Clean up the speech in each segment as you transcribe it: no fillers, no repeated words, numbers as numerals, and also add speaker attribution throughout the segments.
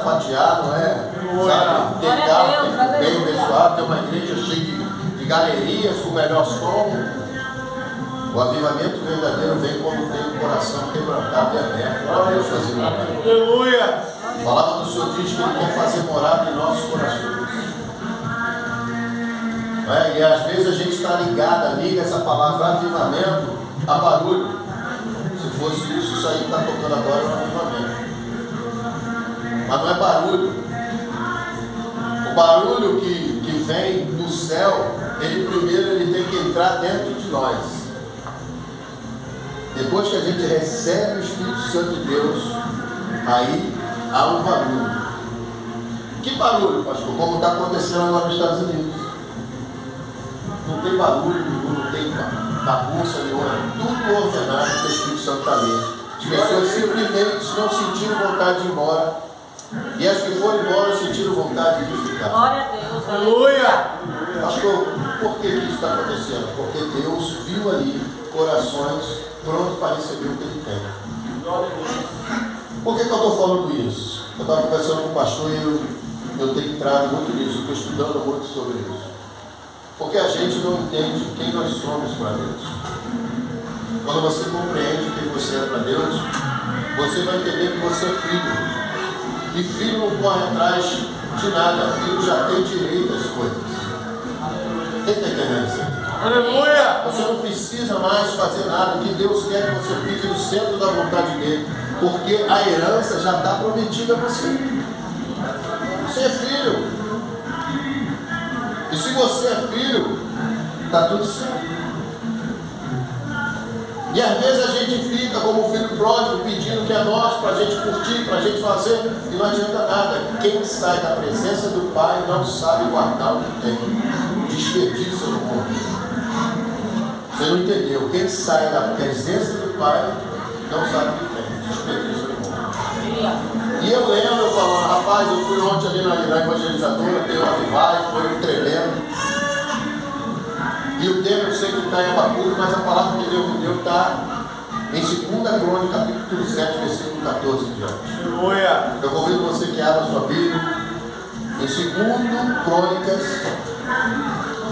Speaker 1: sapatear, não é? Sabe? Ter carro, ter bem abençoado, ter uma igreja cheia de galerias com o melhor som. O avivamento verdadeiro vem quando tem o coração quebrantado e aberto para Deus fazer morada.
Speaker 2: Aleluia!
Speaker 1: A palavra do Senhor diz que Ele quer fazer morada em nossos corações. E às vezes a gente está liga essa palavra avivamento a barulho. Se fosse isso aí que está tocando agora é um avivamento. Mas não é barulho. O barulho que vem do céu, ele tem que entrar dentro de nós. Depois que a gente recebe o Espírito Santo de Deus, aí há um barulho. Que barulho, pastor? Como está acontecendo agora nos Estados Unidos. Não tem barulho nenhum, não tem bagunça nenhuma, tudo ordenado que o Espírito Santo está ali. As pessoas simplesmente não sentiram vontade de ir embora. E as que foram embora sentiram vontade de ficar.
Speaker 3: Glória a Deus.
Speaker 2: Aleluia!
Speaker 1: Pastor, por que isso está acontecendo? Porque Deus viu ali corações prontos para receber o que Ele tem. Por que eu estou falando isso? Eu estava conversando com o pastor e eu tenho entrado muito nisso, estou estudando muito sobre isso. Porque a gente não entende quem nós somos para Deus. Quando você compreende quem você é para Deus, você vai entender que você é filho. E filho não corre atrás de nada, filho já tem direito às coisas. Quem está entendendo isso?
Speaker 2: Aleluia!
Speaker 1: Você não precisa mais fazer nada, que Deus quer que você fique no centro da vontade dele, porque a herança já está prometida a você. Você é filho. E se você é filho, está tudo certo. E às vezes a gente fica como filho pródigo pedindo que é nosso para a gente curtir, para a gente fazer, e não adianta nada. Quem sai da presença do Pai não sabe guardar o que tem. Desperdício no mundo. Você não entendeu? Quem sai da presença do Pai não sabe o que tem. Desperdício no mundo. E eu lembro, eu falando, rapaz, eu fui ontem ali na evangelizadora, dei uma avivagem, foi tremendo. E o tema eu sei que está em Abacuque, mas a palavra que Deus me deu está em 2 Crônicas, capítulo 7, versículo 14 em diante.
Speaker 2: Aleluia!
Speaker 1: Eu convido você que abra sua Bíblia em 2 Crônicas,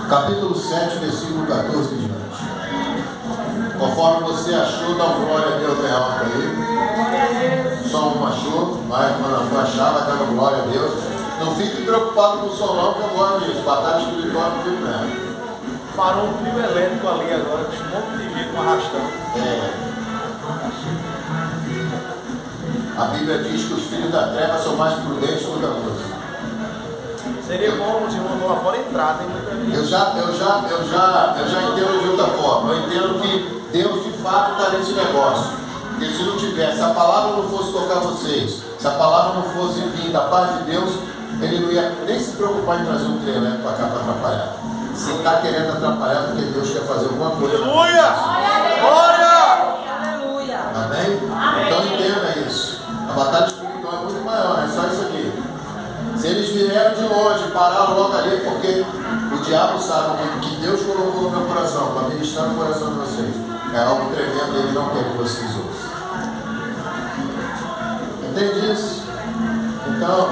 Speaker 1: capítulo 7, versículo 14 em diante. Conforme você achou, dá uma glória a Deus bem alto aí. Só um achou, mas quando for achar, vai dando glória a Deus. Não fique preocupado com o som não, que eu gosto disso. Batalha espiritual não tem nada.
Speaker 2: Parou um trio elétrico ali agora, com um monte de gente arrastando.
Speaker 1: A Bíblia diz que os filhos da treva são mais prudentes que os da luz.
Speaker 2: Seria bom os irmãos lá fora entrar, tem muita gente.
Speaker 1: Eu já entendo de outra forma. Eu entendo que Deus de fato está nesse negócio. Porque se não tivesse, se a palavra não fosse tocar vocês, se a palavra não fosse vir da paz de Deus, ele não ia nem se preocupar em trazer um trem elétrico para cá para atrapalhar. Se está querendo atrapalhar, porque Deus quer fazer alguma coisa.
Speaker 2: Aleluia! Glória!
Speaker 3: Aleluia!
Speaker 1: Amém? Então entenda isso. A batalha espiritual é muito maior, é só isso aqui. Se eles vieram de longe, pararam logo ali, porque o diabo sabe que Deus colocou no meu coração, para ministrar no coração de vocês. É algo tremendo, ele não quer que vocês ouçam. Entende isso? Então,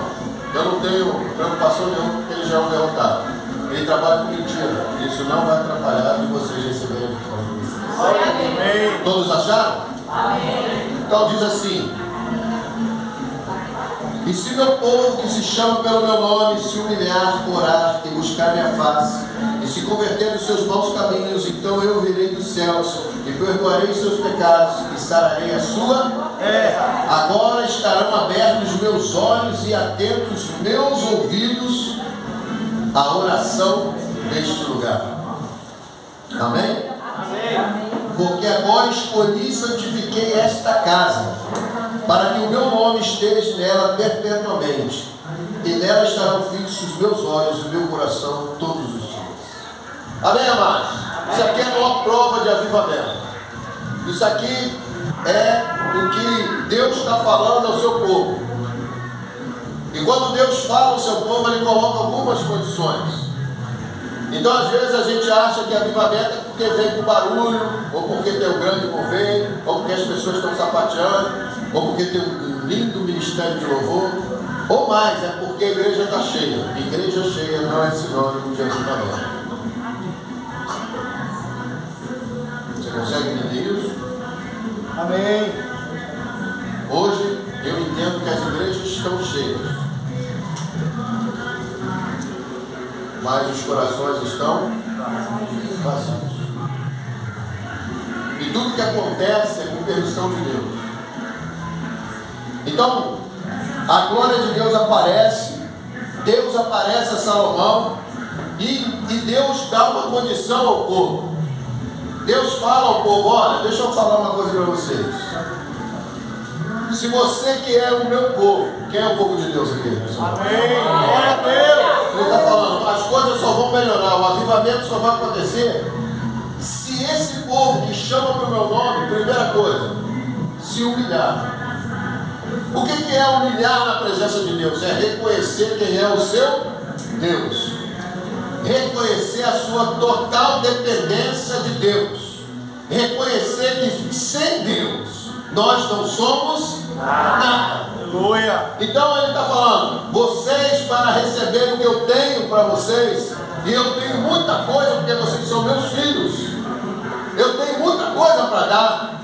Speaker 1: eu não tenho preocupação nenhuma, porque ele já é um derrotado. Ele trabalha com mentira. Isso não vai atrapalhar de vocês receberem a vitória de vocês.
Speaker 2: Amém!
Speaker 1: Todos acharam?
Speaker 3: Amém!
Speaker 1: Então diz assim: e se meu povo que se chama pelo meu nome se humilhar, orar e buscar minha face, e se converter dos seus maus caminhos, então eu virei dos céus e perdoarei seus pecados e sararei a sua terra. Agora estarão abertos meus olhos e atentos meus ouvidos à oração neste lugar. Amém?
Speaker 2: Amém!
Speaker 1: Porque agora escolhi e santifiquei esta casa, para que o meu nome esteja nela perpetuamente, e nela estarão fixos os meus olhos e o meu coração todos os dias. Amém, amados? Isso aqui é a maior prova de avivamento. Isso aqui é o que Deus está falando ao seu povo. E quando Deus fala ao seu povo, Ele coloca algumas condições. Então, às vezes, a gente acha que avivamento é porque vem com barulho, ou porque tem um grande mover, ou porque as pessoas estão sapateando, ou porque tem um lindo ministério de louvor. Ou mais, é porque a igreja está cheia. Igreja cheia não é sinônimo de avivamento. Você consegue entender isso?
Speaker 2: Amém.
Speaker 1: Hoje eu entendo que as igrejas estão cheias, mas os corações estão vazios. E tudo que acontece é com permissão de Deus. Então, a glória de Deus aparece a Salomão e Deus dá uma condição ao povo. Deus fala ao povo: olha, deixa eu falar uma coisa para vocês. Se você que é o meu povo, quem é o povo de Deus aqui?
Speaker 2: Amém. Glória a Deus.
Speaker 1: Ele está falando, as coisas só vão melhorar, o avivamento só vai acontecer se esse povo que chama pelo meu nome, primeira coisa, se humilhar. O que é humilhar na presença de Deus? É reconhecer quem é o seu Deus, reconhecer a sua total dependência de Deus, reconhecer que sem Deus nós não somos nada.
Speaker 2: Aleluia.
Speaker 1: Então ele está falando: vocês, para receber o que eu tenho para vocês, e eu tenho muita coisa, porque vocês são meus filhos, eu tenho muita coisa para dar.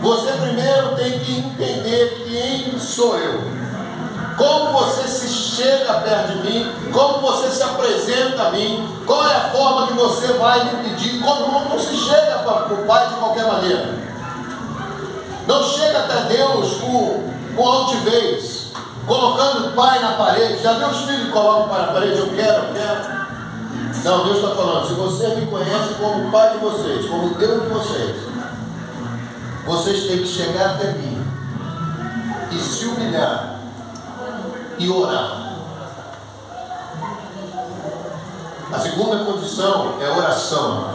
Speaker 1: Você primeiro tem que entender quem sou eu, como você se chega perto de mim, como você se apresenta a mim, qual é a forma que você vai me pedir. Como não se chega para o Pai de qualquer maneira, não chega até Deus com altivez, colocando o Pai na parede. Já viu os filhos que colocam o Pai na parede? Eu quero. Não, Deus está falando: se você me conhece como Pai de vocês, como Deus de vocês têm que chegar até mim e se humilhar e orar. A segunda condição é oração.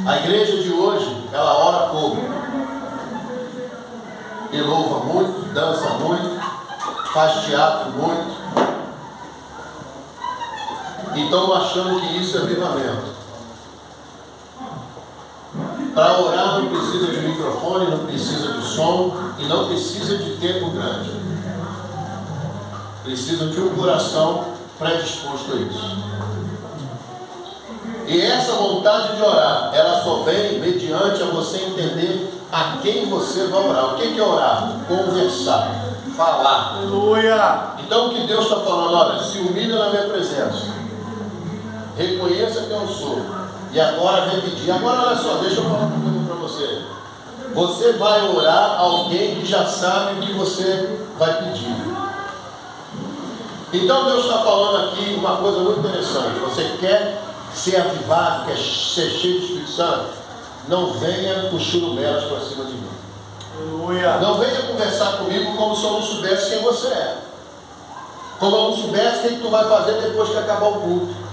Speaker 1: A igreja de hoje, ela ora pouco, e louva muito, dança muito, faz teatro muito, e estão achando que isso é avivamento. Para orar não precisa de microfone, não precisa de som e não precisa de tempo grande. Precisa de um coração predisposto a isso. E essa vontade de orar, ela só vem mediante a você entender a quem você vai orar. O que é orar? Conversar, falar.
Speaker 2: Aleluia.
Speaker 1: Então o que Deus está falando: olha, se humilha na minha presença, reconheça quem eu sou. E agora vem pedir. Agora olha só, deixa eu falar uma coisa para você. Você vai orar a alguém que já sabe o que você vai pedir. Então Deus está falando aqui uma coisa muito interessante. Você quer ser avivado, quer ser cheio do Espírito Santo? Não venha com churumelas para cima de mim.
Speaker 2: Aleluia.
Speaker 1: Não venha conversar comigo como se eu não soubesse quem você é, como eu não soubesse o que tu vai fazer depois que acabar o culto,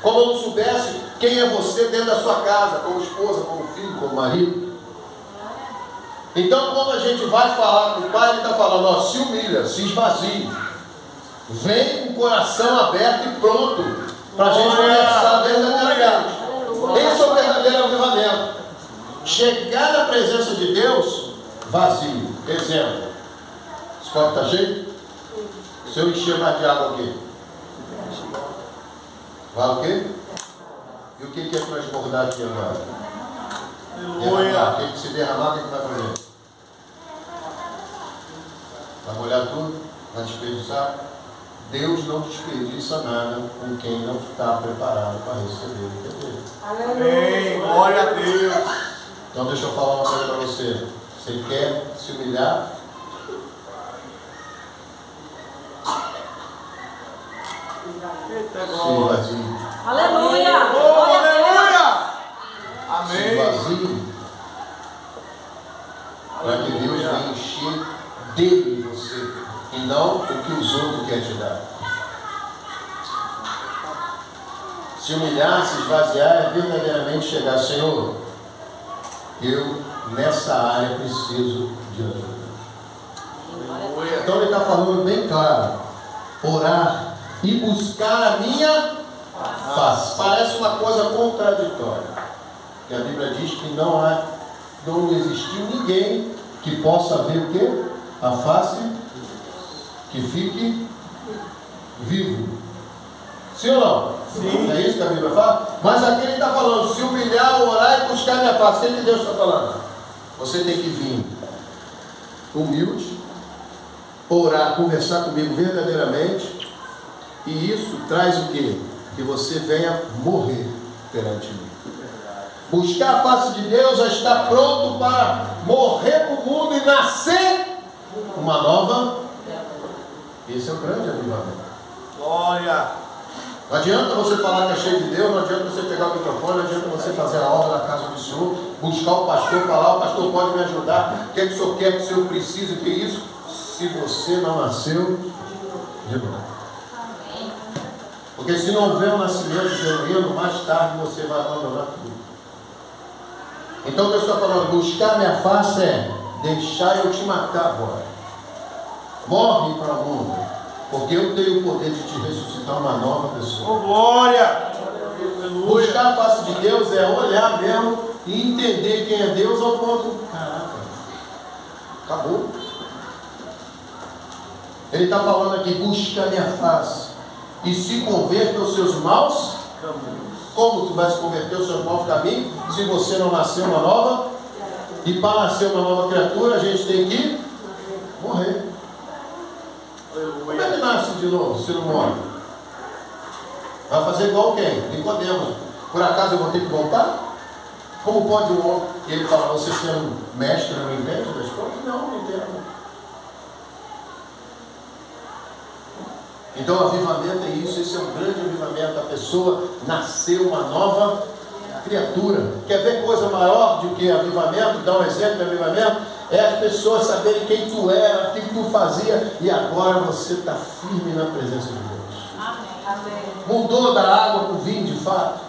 Speaker 1: como eu não soubesse quem é você dentro da sua casa, como esposa, como filho, como marido. Então quando a gente vai falar com o Pai, Ele está falando: ó, se humilha, se esvazie, vem com o coração aberto e pronto para a gente conversar verdadeiramente. Esse é o verdadeiro avivamento. Chegar na presença de Deus vazio. Exemplo: esse copo está cheio? Se eu encher mais de água aqui, vai o quê? E o que é transbordar aqui agora? Derramar. O que se derramar, o que vai fazer? Vai molhar tudo? Vai desperdiçar? Deus não desperdiça nada com quem não está preparado para receber o que é dele.
Speaker 2: Amém. Glória a Deus.
Speaker 1: Então deixa eu falar uma coisa para você. Você quer se humilhar?
Speaker 2: Eita,
Speaker 1: Se
Speaker 2: glória.
Speaker 1: vazio.
Speaker 3: Aleluia.
Speaker 2: Oh, aleluia.
Speaker 1: Se
Speaker 2: Amém.
Speaker 1: vazio. Para que Deus venha encher dele você, e não o que os outros querem te dar. Se humilhar, se esvaziar, é verdadeiramente chegar: Senhor, eu nessa área preciso de ajuda. Então ele está falando bem claro: orar e buscar a minha face. Parece uma coisa contraditória, que a Bíblia diz que não existiu ninguém que possa ver o quê? a face que fique vivo. Sim ou não? Sim. É isso que a Bíblia fala? Mas aqui ele está falando, se humilhar, orar e buscar minha face. O que Deus está falando? Você tem que vir humilde, orar, conversar comigo verdadeiramente, e isso traz o quê? Que você venha morrer perante mim. Buscar a face de Deus já está pronto para morrer para o mundo e nascer uma nova. Esse é o grande avivamento.
Speaker 2: Glória!
Speaker 1: Não adianta você falar que é cheio de Deus, não adianta você pegar o microfone, não adianta você fazer a obra na casa do Senhor, buscar o pastor, falar, o pastor pode me ajudar, o que é que o Senhor quer, que o Senhor precisa, que é isso? Se você não nasceu de novo. Porque se não houver um nascimento genuíno, mais tarde você vai abandonar tudo. Então Deus está falando, buscar minha face é deixar eu te matar agora. Morre para o mundo. Porque eu tenho o poder de te ressuscitar uma nova pessoa.
Speaker 2: Oh, glória!
Speaker 1: Buscar a face de Deus é olhar mesmo e entender quem é Deus ao ponto. Caraca, acabou. Ele está falando aqui, busca a minha face e se converta aos seus maus caminhos. Como tu vais se converter aos seus maus caminhos se você não nasceu uma nova? E para nascer uma nova criatura a gente tem que morrer. Como é que nasce de novo se não morre? Vai fazer igual quem? Nicodemos. Por acaso eu vou ter que voltar? Como pode um homem, ele fala, você sendo mestre não entende das coisas? Não entendo. Então avivamento é isso, esse é um grande avivamento. A pessoa nasceu uma nova criatura. Quer ver coisa maior do que avivamento? Dá um exemplo de avivamento. É as pessoas saberem quem tu era, o que tu fazia, e agora você está firme na presença de Deus.
Speaker 3: Amém.
Speaker 1: Mudou da água para o vinho de fato.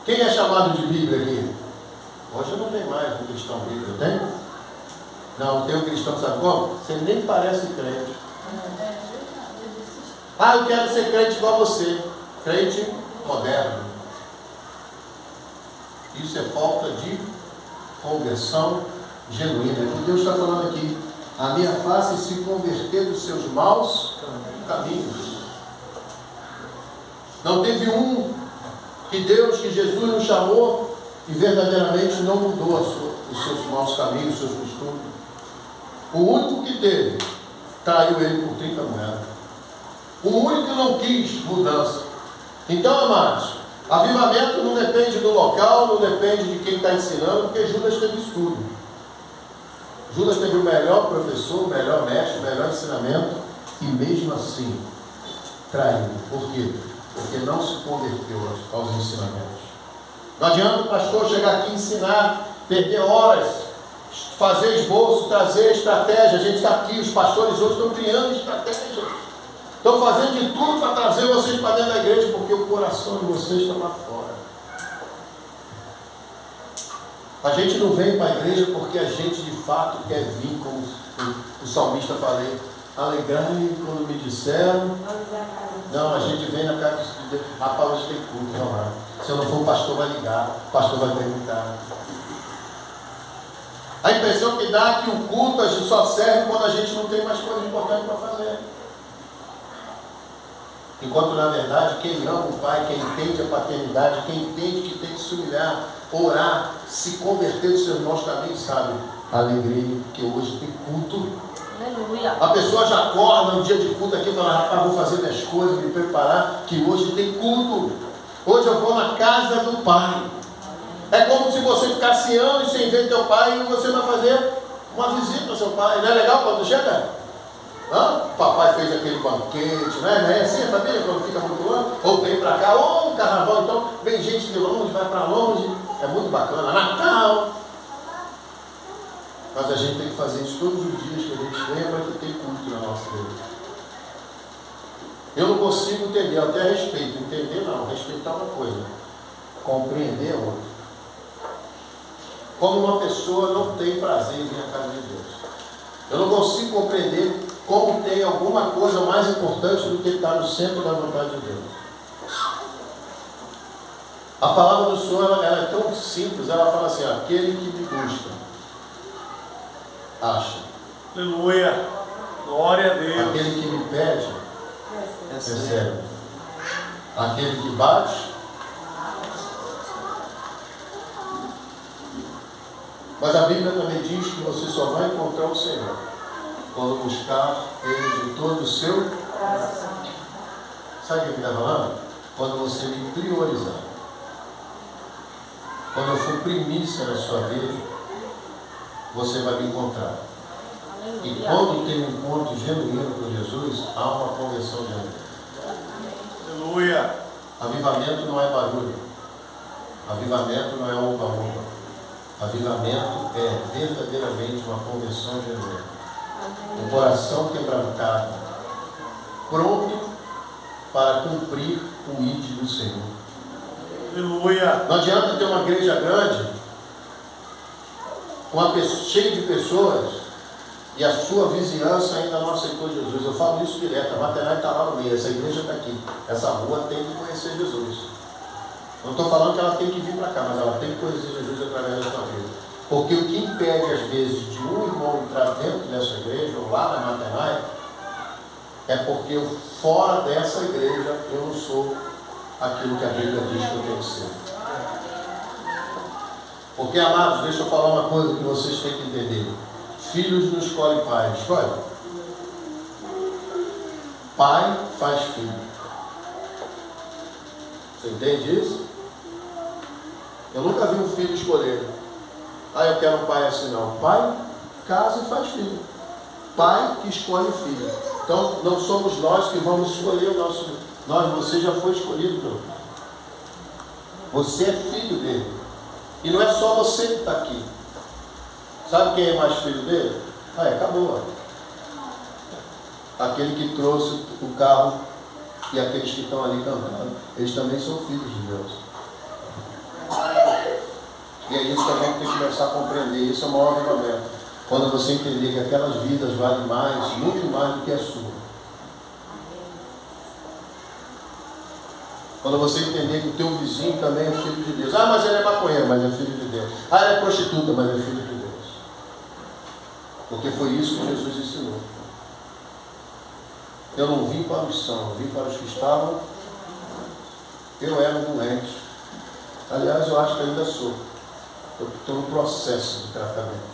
Speaker 1: Quem é chamado de Bíblia aqui? Hoje não tem mais um cristão bíblico, tem? Não, tem um cristão, sabe como? Você nem parece crente. Ah, eu quero ser crente igual a você. Crente moderno. Isso é falta de conversão genuína. E Deus está falando aqui, a minha face se converter dos seus maus caminhos. Não teve um que Deus, que Jesus nos chamou e verdadeiramente não mudou os seus maus caminhos, os seus costumes. O único que teve, traiu ele por 30 moedas. O único que não quis mudança. Então, amados, avivamento não depende do local, não depende de quem está ensinando, porque Judas teve estudo. Judas teve o melhor professor, o melhor mestre, o melhor ensinamento, e mesmo assim traiu. Por quê? Porque não se converteu aos ensinamentos. Não adianta o pastor chegar aqui e ensinar, perder horas, fazer esboço, trazer estratégia. A gente está aqui, os pastores hoje estão criando estratégia. Estão fazendo de tudo para trazer vocês para dentro da igreja, porque o coração de vocês está lá fora. A gente não vem para a igreja porque a gente de fato quer vir, como o salmista falei, alegrar-me quando me disseram. Não, a gente vem na casa de Deus. Rapaz, hoje tem culto, vamos lá. Se eu não for, o pastor vai ligar, o pastor vai perguntar. A impressão que dá é que o culto a gente só serve quando a gente não tem mais coisa importante para fazer. Enquanto na verdade quem ama o Pai, quem entende a paternidade, quem entende que tem que se humilhar, orar, se converter dos seus maus caminhos, sabe a alegria que hoje tem culto.
Speaker 3: Aleluia.
Speaker 1: A pessoa já acorda no dia de culto aqui e fala, rapaz, vou fazer minhas coisas, me preparar, que hoje tem culto. Hoje eu vou na casa do Pai. É como se você ficasse anos sem ver teu pai e você vai fazer uma visita ao seu pai. Não é legal quando chega? Hã? O papai fez aquele banquete, não é assim a família quando fica muito longe? Ou vem para cá, ou carnaval, então vem gente de longe, vai para longe, é muito bacana, Natal. Mas a gente tem que fazer isso todos os dias que a gente lembra que tem culto na nossa vida. Eu não consigo entender, eu até respeito, entender não, respeitar uma coisa, compreender outra. Como uma pessoa não tem prazer em vir à casa de Deus. Eu não consigo compreender como tem alguma coisa mais importante do que estar no centro da vontade de Deus. A palavra do Senhor ela é tão simples, ela fala assim, aquele que me busca. acha.
Speaker 2: Aleluia. Glória a Deus.
Speaker 1: Aquele que me pede, recebe. Aquele que bate. Mas a Bíblia também diz que você só vai encontrar o Senhor quando buscar Ele de todo o seu coração. Sabe o que ele está falando? Quando você me priorizar. Quando eu for primícia na sua vida, você vai me encontrar. E quando tem um encontro genuíno com Jesus, há uma conversão genuína.
Speaker 2: Aleluia.
Speaker 1: Avivamento não é barulho. Avivamento não é oba-oba. Avivamento é verdadeiramente uma conversão genuína. Um coração quebrantado, pronto para cumprir o ID do Senhor.
Speaker 2: Aleluia.
Speaker 1: Não adianta ter uma igreja grande, cheia de pessoas, e a sua vizinhança ainda não aceitou Jesus. Eu falo isso direto. A Matenai está lá no meio, essa igreja está aqui. Essa rua tem que conhecer Jesus. Não estou falando que ela tem que vir para cá, mas ela tem que conhecer Jesus através da sua vida. Porque o que impede, às vezes, de um irmão entrar dentro dessa igreja, ou lá na Matenai, é porque eu, fora dessa igreja, eu não sou aquilo que a Bíblia diz que eu tenho que ser. Porque, amados, deixa eu falar uma coisa que vocês têm que entender. Filhos não escolhem pai, escolhe. Pai faz filho. Você entende isso? Eu nunca vi um filho escolher. Eu quero um pai assim, não. Pai casa e faz filho. Pai que escolhe o filho. Então, não somos nós que vamos escolher o nosso filho. Você já foi escolhido pelo Pai. Você é filho dele. E não é só você que está aqui. Sabe quem é mais filho dele? Acabou. Aquele que trouxe o carro e aqueles que estão ali cantando, eles também são filhos de Deus. E é isso que a gente tem que começar a compreender. Isso é o maior avivamento. Quando você entender que aquelas vidas valem mais, muito mais do que a sua. Quando você entender que o teu vizinho também é filho de Deus. Mas ele é maconheiro, mas é filho de Deus. Ele é prostituta, mas é filho de Deus. Porque foi isso que Jesus ensinou. Eu não vim para os sãos, eu vim para os que estavam. Eu era um doente. Aliás, eu acho que ainda sou. Eu estou no processo de tratamento.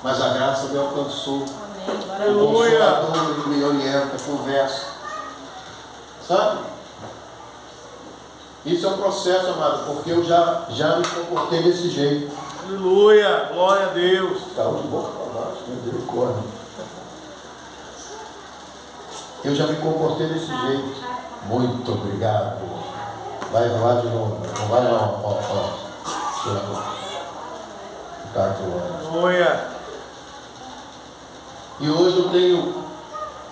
Speaker 1: Mas a graça me alcançou. O Consolador, ele me orienta, conversa. Sabe? Isso é um processo, amado, porque eu já me comportei desse jeito.
Speaker 2: Aleluia, glória a Deus.
Speaker 1: Caiu de boca para baixo, meu Deus, corre. Eu já me comportei desse jeito. Muito obrigado. Vai lá de novo. Não vai não,
Speaker 2: Aleluia.
Speaker 1: E hoje eu tenho,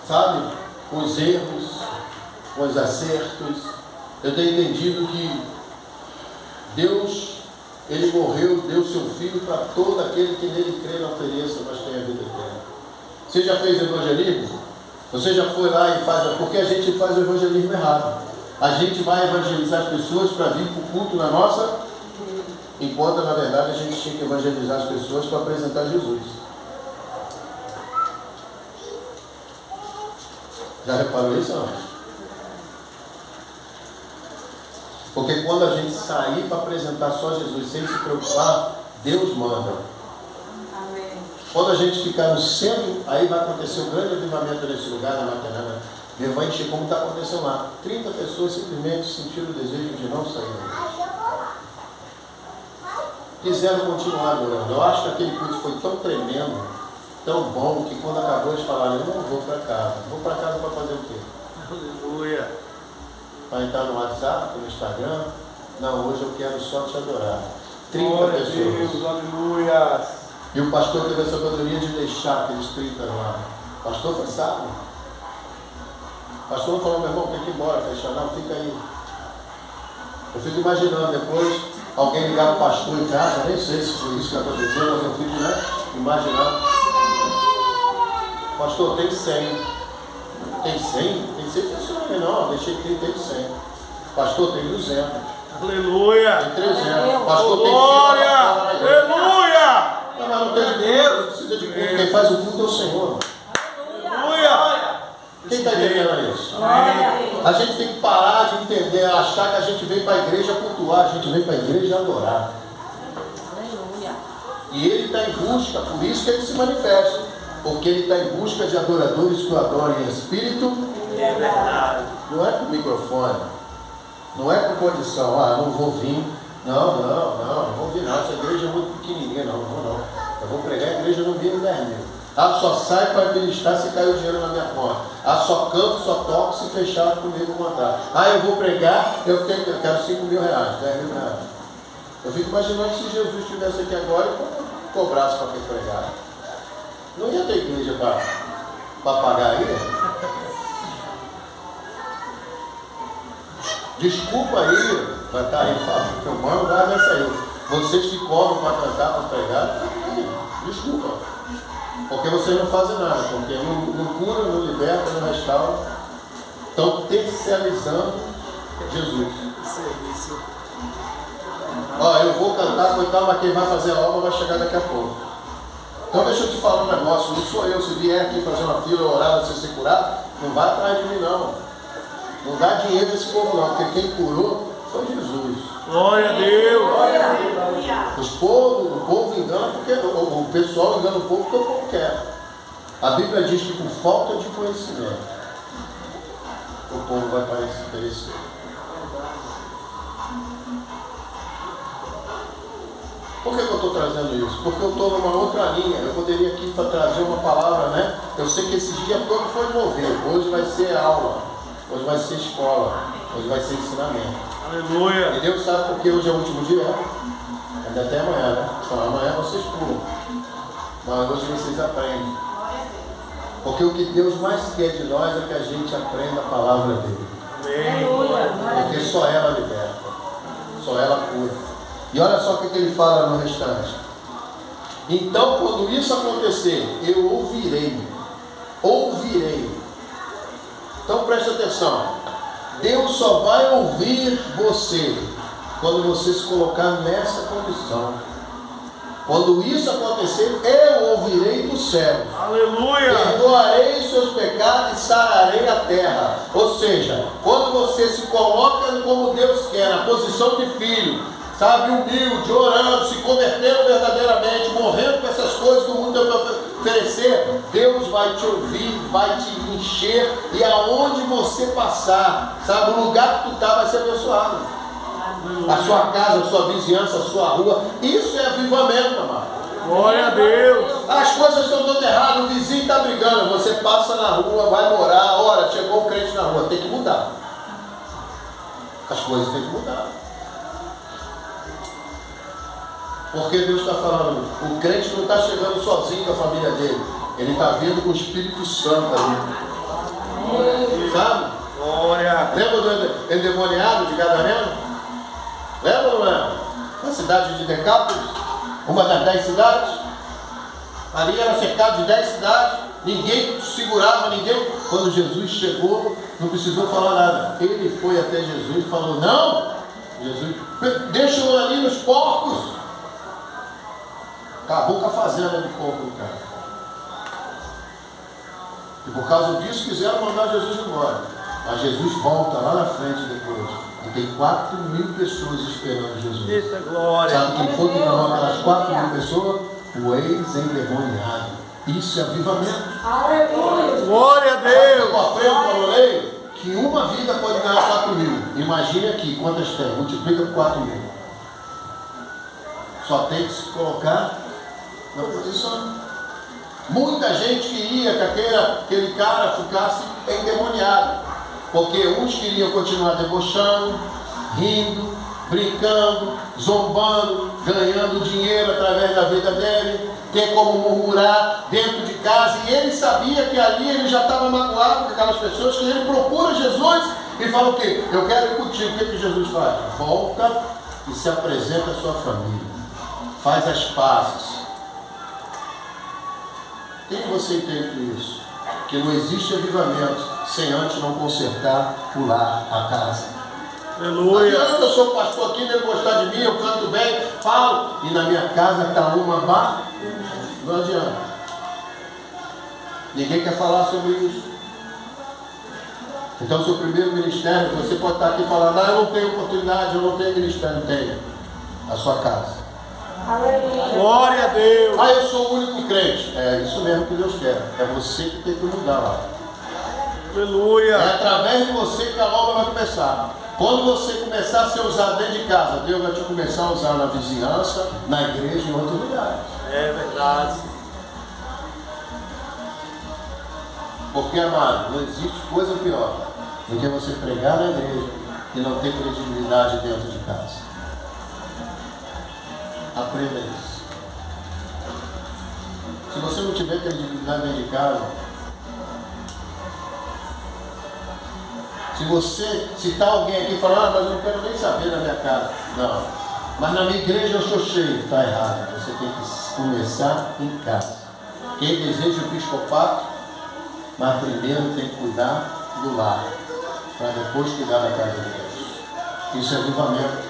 Speaker 1: sabe, com os erros, com os acertos, eu tenho entendido que Deus, Ele morreu, deu seu Filho para todo aquele que nele crê não pereça, mas tenha vida eterna. Você já fez evangelismo? Você já foi lá e faz... Porque a gente faz o evangelismo errado. A gente vai evangelizar as pessoas para vir para o culto na nossa... Enquanto, na verdade, a gente tinha que evangelizar as pessoas para apresentar Jesus. Já reparou isso, não? Porque quando a gente sair para apresentar só Jesus sem se preocupar, Deus manda.
Speaker 3: Amém.
Speaker 1: Quando a gente ficar no centro, aí vai acontecer um grande avivamento nesse lugar, na Matenai. Deus vai encher como está acontecendo lá. 30 pessoas simplesmente sentiram o desejo de não sair. Quiseram continuar adorando. Eu acho que aquele culto foi tão tremendo, tão bom, que quando acabou eles falaram: eu não vou para casa. Vou para casa para fazer o quê?
Speaker 2: Aleluia.
Speaker 1: Para entrar no WhatsApp, no Instagram? Não, hoje eu quero só te adorar. 30
Speaker 2: Glória
Speaker 1: pessoas.
Speaker 2: a Deus, aleluia.
Speaker 1: E o pastor teve a sabedoria de deixar aqueles 30 lá. O pastor foi sábio. O pastor falou: meu irmão, tem que ir embora, fechar. Não, fica aí. Eu fico imaginando depois alguém ligar para o pastor em casa, nem sei se foi isso que aconteceu, mas eu fico, imaginando. Pastor, tem 100. Tem 100? Tem 100 pessoas aí, não. Deixei 30, tem 100. Pastor, tem 200.
Speaker 2: Aleluia.
Speaker 1: Tem 300. Pastor, tem 100.
Speaker 2: Glória. Aleluia.
Speaker 1: Mas não tem Deus, não precisa de culto. Quem faz o culto é o Senhor.
Speaker 2: Aleluia.
Speaker 1: Quem está entendendo isso? A gente tem que parar de entender, achar que a gente veio para a igreja cultuar, a gente veio para a igreja adorar.
Speaker 3: Aleluia.
Speaker 1: E ele está em busca, por isso que ele se manifesta. Porque ele está em busca de adoradores que o adorem em espírito.
Speaker 2: É verdade.
Speaker 1: Não é com microfone, não é com condição, não vou vir. Não vou vir não. Essa igreja é muito pequenininha, não vou não. Eu vou pregar a igreja no mínimo 10 mil. Só sai para ministrar se cair o dinheiro na minha conta. Só canto, só toco se fechar comigo o contrato. Eu vou pregar, eu quero 5 mil reais, 10 mil reais. Eu fico imaginando se Jesus estivesse aqui agora e cobrasse para quem pregar. Não ia ter igreja para pagar aí? Desculpa aí, vai estar aí filmando, vai sair. Vocês que cobram para cantar, para pregar, desculpa. Porque vocês não fazem nada, porque não curam, não libertam, não restauram. Estão terceirizando Jesus. Eu vou cantar, coitado, mas quem vai fazer a obra vai chegar daqui a pouco. Então deixa eu te falar um negócio, não sou eu, se vier aqui fazer uma fila orar você ser curado, não vai atrás de mim não. Não dá dinheiro desse povo não, porque quem curou foi Jesus.
Speaker 2: Glória a Deus.
Speaker 1: O povo engana porque o pessoal engana o povo porque o povo quer. A Bíblia diz que por falta de conhecimento o povo vai perecer. Por que eu estou trazendo isso? Porque eu estou numa outra linha. Eu poderia aqui trazer uma palavra, né? Eu sei que esses dias todos foi mover. Hoje vai ser aula. Hoje vai ser escola. Hoje vai ser ensinamento.
Speaker 2: Aleluia.
Speaker 1: E Deus sabe porque hoje é o último dia? Ainda até amanhã, né? Então, amanhã vocês pulam. Mas hoje vocês aprendem. Porque o que Deus mais quer de nós é que a gente aprenda a palavra dele. Porque só ela liberta. Só ela cura. E olha só o que ele fala no restante. Então, quando isso acontecer, eu ouvirei. Então preste atenção. Deus só vai ouvir você quando você se colocar nessa condição. Quando isso acontecer, eu ouvirei do céu.
Speaker 2: Aleluia.
Speaker 1: Perdoarei os seus pecados e sararei a terra. Ou seja, quando você se coloca como Deus quer, na posição de filho, sabe, humilde, orando, se convertendo verdadeiramente, morrendo com essas coisas que o mundo tem para oferecer, Deus vai te ouvir, vai te encher, e aonde você passar, sabe, o lugar que tu está vai ser abençoado. A sua casa, a sua vizinhança, a sua rua, isso é avivamento, amado.
Speaker 2: Glória a Deus.
Speaker 1: As coisas estão todas erradas, o vizinho está brigando, você passa na rua, vai morar, olha, chegou um crente na rua, tem que mudar. As coisas têm que mudar. Porque Deus está falando, o crente não está chegando sozinho com a família dele, ele está vindo com o Espírito Santo ali. Sabe?
Speaker 2: Glória.
Speaker 1: Lembra do endemoniado de Gadareno? Lembra ou não lembra? Na cidade de Decápolis, uma das 10 cidades. Ali era cercado de 10 cidades, ninguém segurava, ninguém. Quando Jesus chegou, não precisou falar nada. Ele foi até Jesus e falou, não, Jesus, deixa-o ali nos porcos. Acabou com a fazenda de porco, cara. E por causa disso quiseram mandar Jesus embora. Mas Jesus volta lá na frente depois. E tem 4.000 pessoas esperando Jesus.
Speaker 2: Eita glória.
Speaker 1: Sabe quem foi que ganhou aquelas 4.000 pessoas? O ex-endemoniado. Isso é avivamento.
Speaker 3: Aleluia.
Speaker 2: Glória a Deus.
Speaker 1: Eu aprendo quando eu leio que uma vida pode ganhar 4.000. Imagine aqui quantas tem. Multiplica por 4.000. Só tem que se colocar na posição. Muita gente queria que aquele cara ficasse endemoniado, porque uns queriam continuar debochando, rindo, brincando, zombando, ganhando dinheiro através da vida dele, ter como murmurar dentro de casa, e ele sabia que ali ele já estava magoado com aquelas pessoas, que ele procura Jesus e fala o quê? Eu quero ir contigo. O que Jesus faz? Volta e se apresenta à sua família, faz as pazes. O que você entende com isso? Que não existe avivamento sem antes não consertar o lar, a casa.
Speaker 2: Aleluia.
Speaker 1: Eu sou pastor aqui, deve gostar de mim, eu canto bem, falo, e na minha casa está uma bagunça. Não adianta. Ninguém quer falar sobre isso. Então, seu primeiro ministério, você pode estar aqui falando, eu não tenho oportunidade, eu não tenho ministério. Tenha a sua casa.
Speaker 3: Aleluia.
Speaker 2: Glória a Deus.
Speaker 1: Eu sou o único crente. É isso mesmo que Deus quer. É você que tem que mudar lá.
Speaker 2: Aleluia.
Speaker 1: É através de você que a obra vai começar. Quando você começar a ser usado dentro de casa, Deus vai te começar a usar na vizinhança, na igreja e em outros lugares.
Speaker 2: É verdade.
Speaker 1: Porque, amado, não existe coisa pior do que você pregar na igreja e não ter credibilidade dentro de casa. Aprenda isso. Se você não tiver credibilidade dentro de casa, se está alguém aqui falando, mas eu não quero nem saber da minha casa. Não. Mas na minha igreja eu sou cheio. Está errado. Você tem que começar em casa. Quem deseja o episcopato, mas primeiro tem que cuidar do lar, para depois cuidar da casa de Deus. Isso é avivamento.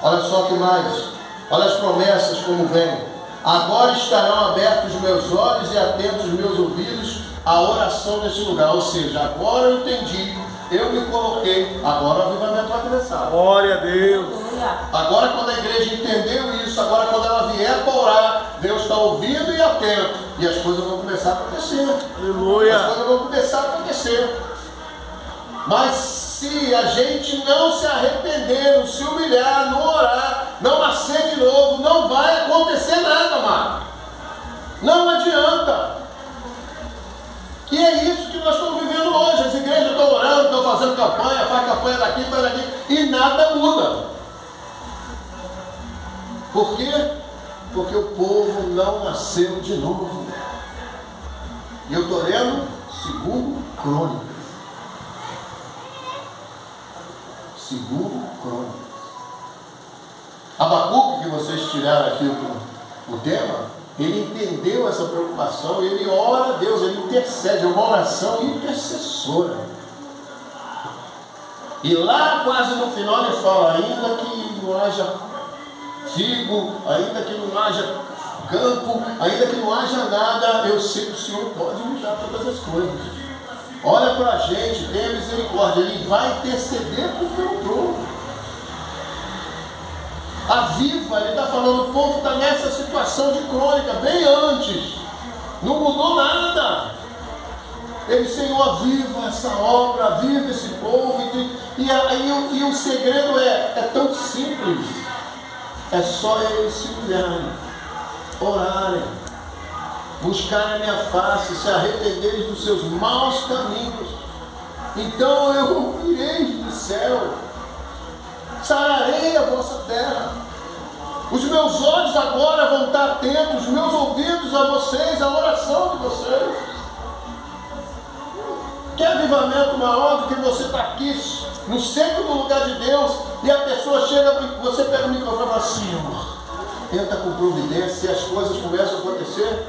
Speaker 1: Olha só que mais. Olha as promessas como vem. Agora estarão abertos os meus olhos e atentos os meus ouvidos à oração nesse lugar. Ou seja, agora eu entendi, eu me coloquei, agora o avivamento vai começar.
Speaker 2: Glória a Deus.
Speaker 1: Agora quando a igreja entendeu isso, agora quando ela vier para orar, Deus está ouvindo e atento. E as coisas vão começar a acontecer.
Speaker 2: Aleluia.
Speaker 1: As coisas vão começar a acontecer. Mas se a gente não se arrepender, não se humilhar, não orar, não nascer de novo, não vai acontecer nada, mano. Não adianta. E é isso que nós estamos vivendo hoje. As igrejas estão orando, estão fazendo campanha, faz campanha daqui, faz daqui, e nada muda. Por quê? Porque o povo não nasceu de novo. E eu estou lendo segundo Crônicas. Segundo Crônicas. Abacuque, que vocês tiraram aqui o tema, ele entendeu essa preocupação, ele ora a Deus, ele intercede, é uma oração intercessora. E lá quase no final ele fala, ainda que não haja figo, ainda que não haja campo, ainda que não haja nada, eu sei que o Senhor pode mudar todas as coisas. Olha para a gente, tenha misericórdia, ele vai interceder por teu povo. Aviva, ele está falando, o povo está nessa situação de crônica, bem antes, não mudou nada. Ele, Senhor, aviva essa obra, aviva esse povo, e o segredo é tão simples, é só eles se humilharem, orarem, buscarem a minha face, se arrependerem dos seus maus caminhos, então eu ouvirei do céu, sararei a vossa terra. Os meus olhos agora vão estar atentos, os meus ouvidos a vocês, a oração de vocês. Que avivamento maior do que você estar aqui no centro do lugar de Deus e a pessoa chega, você pega o microfone e fala assim, Senhor, entra com providência e as coisas começam a acontecer.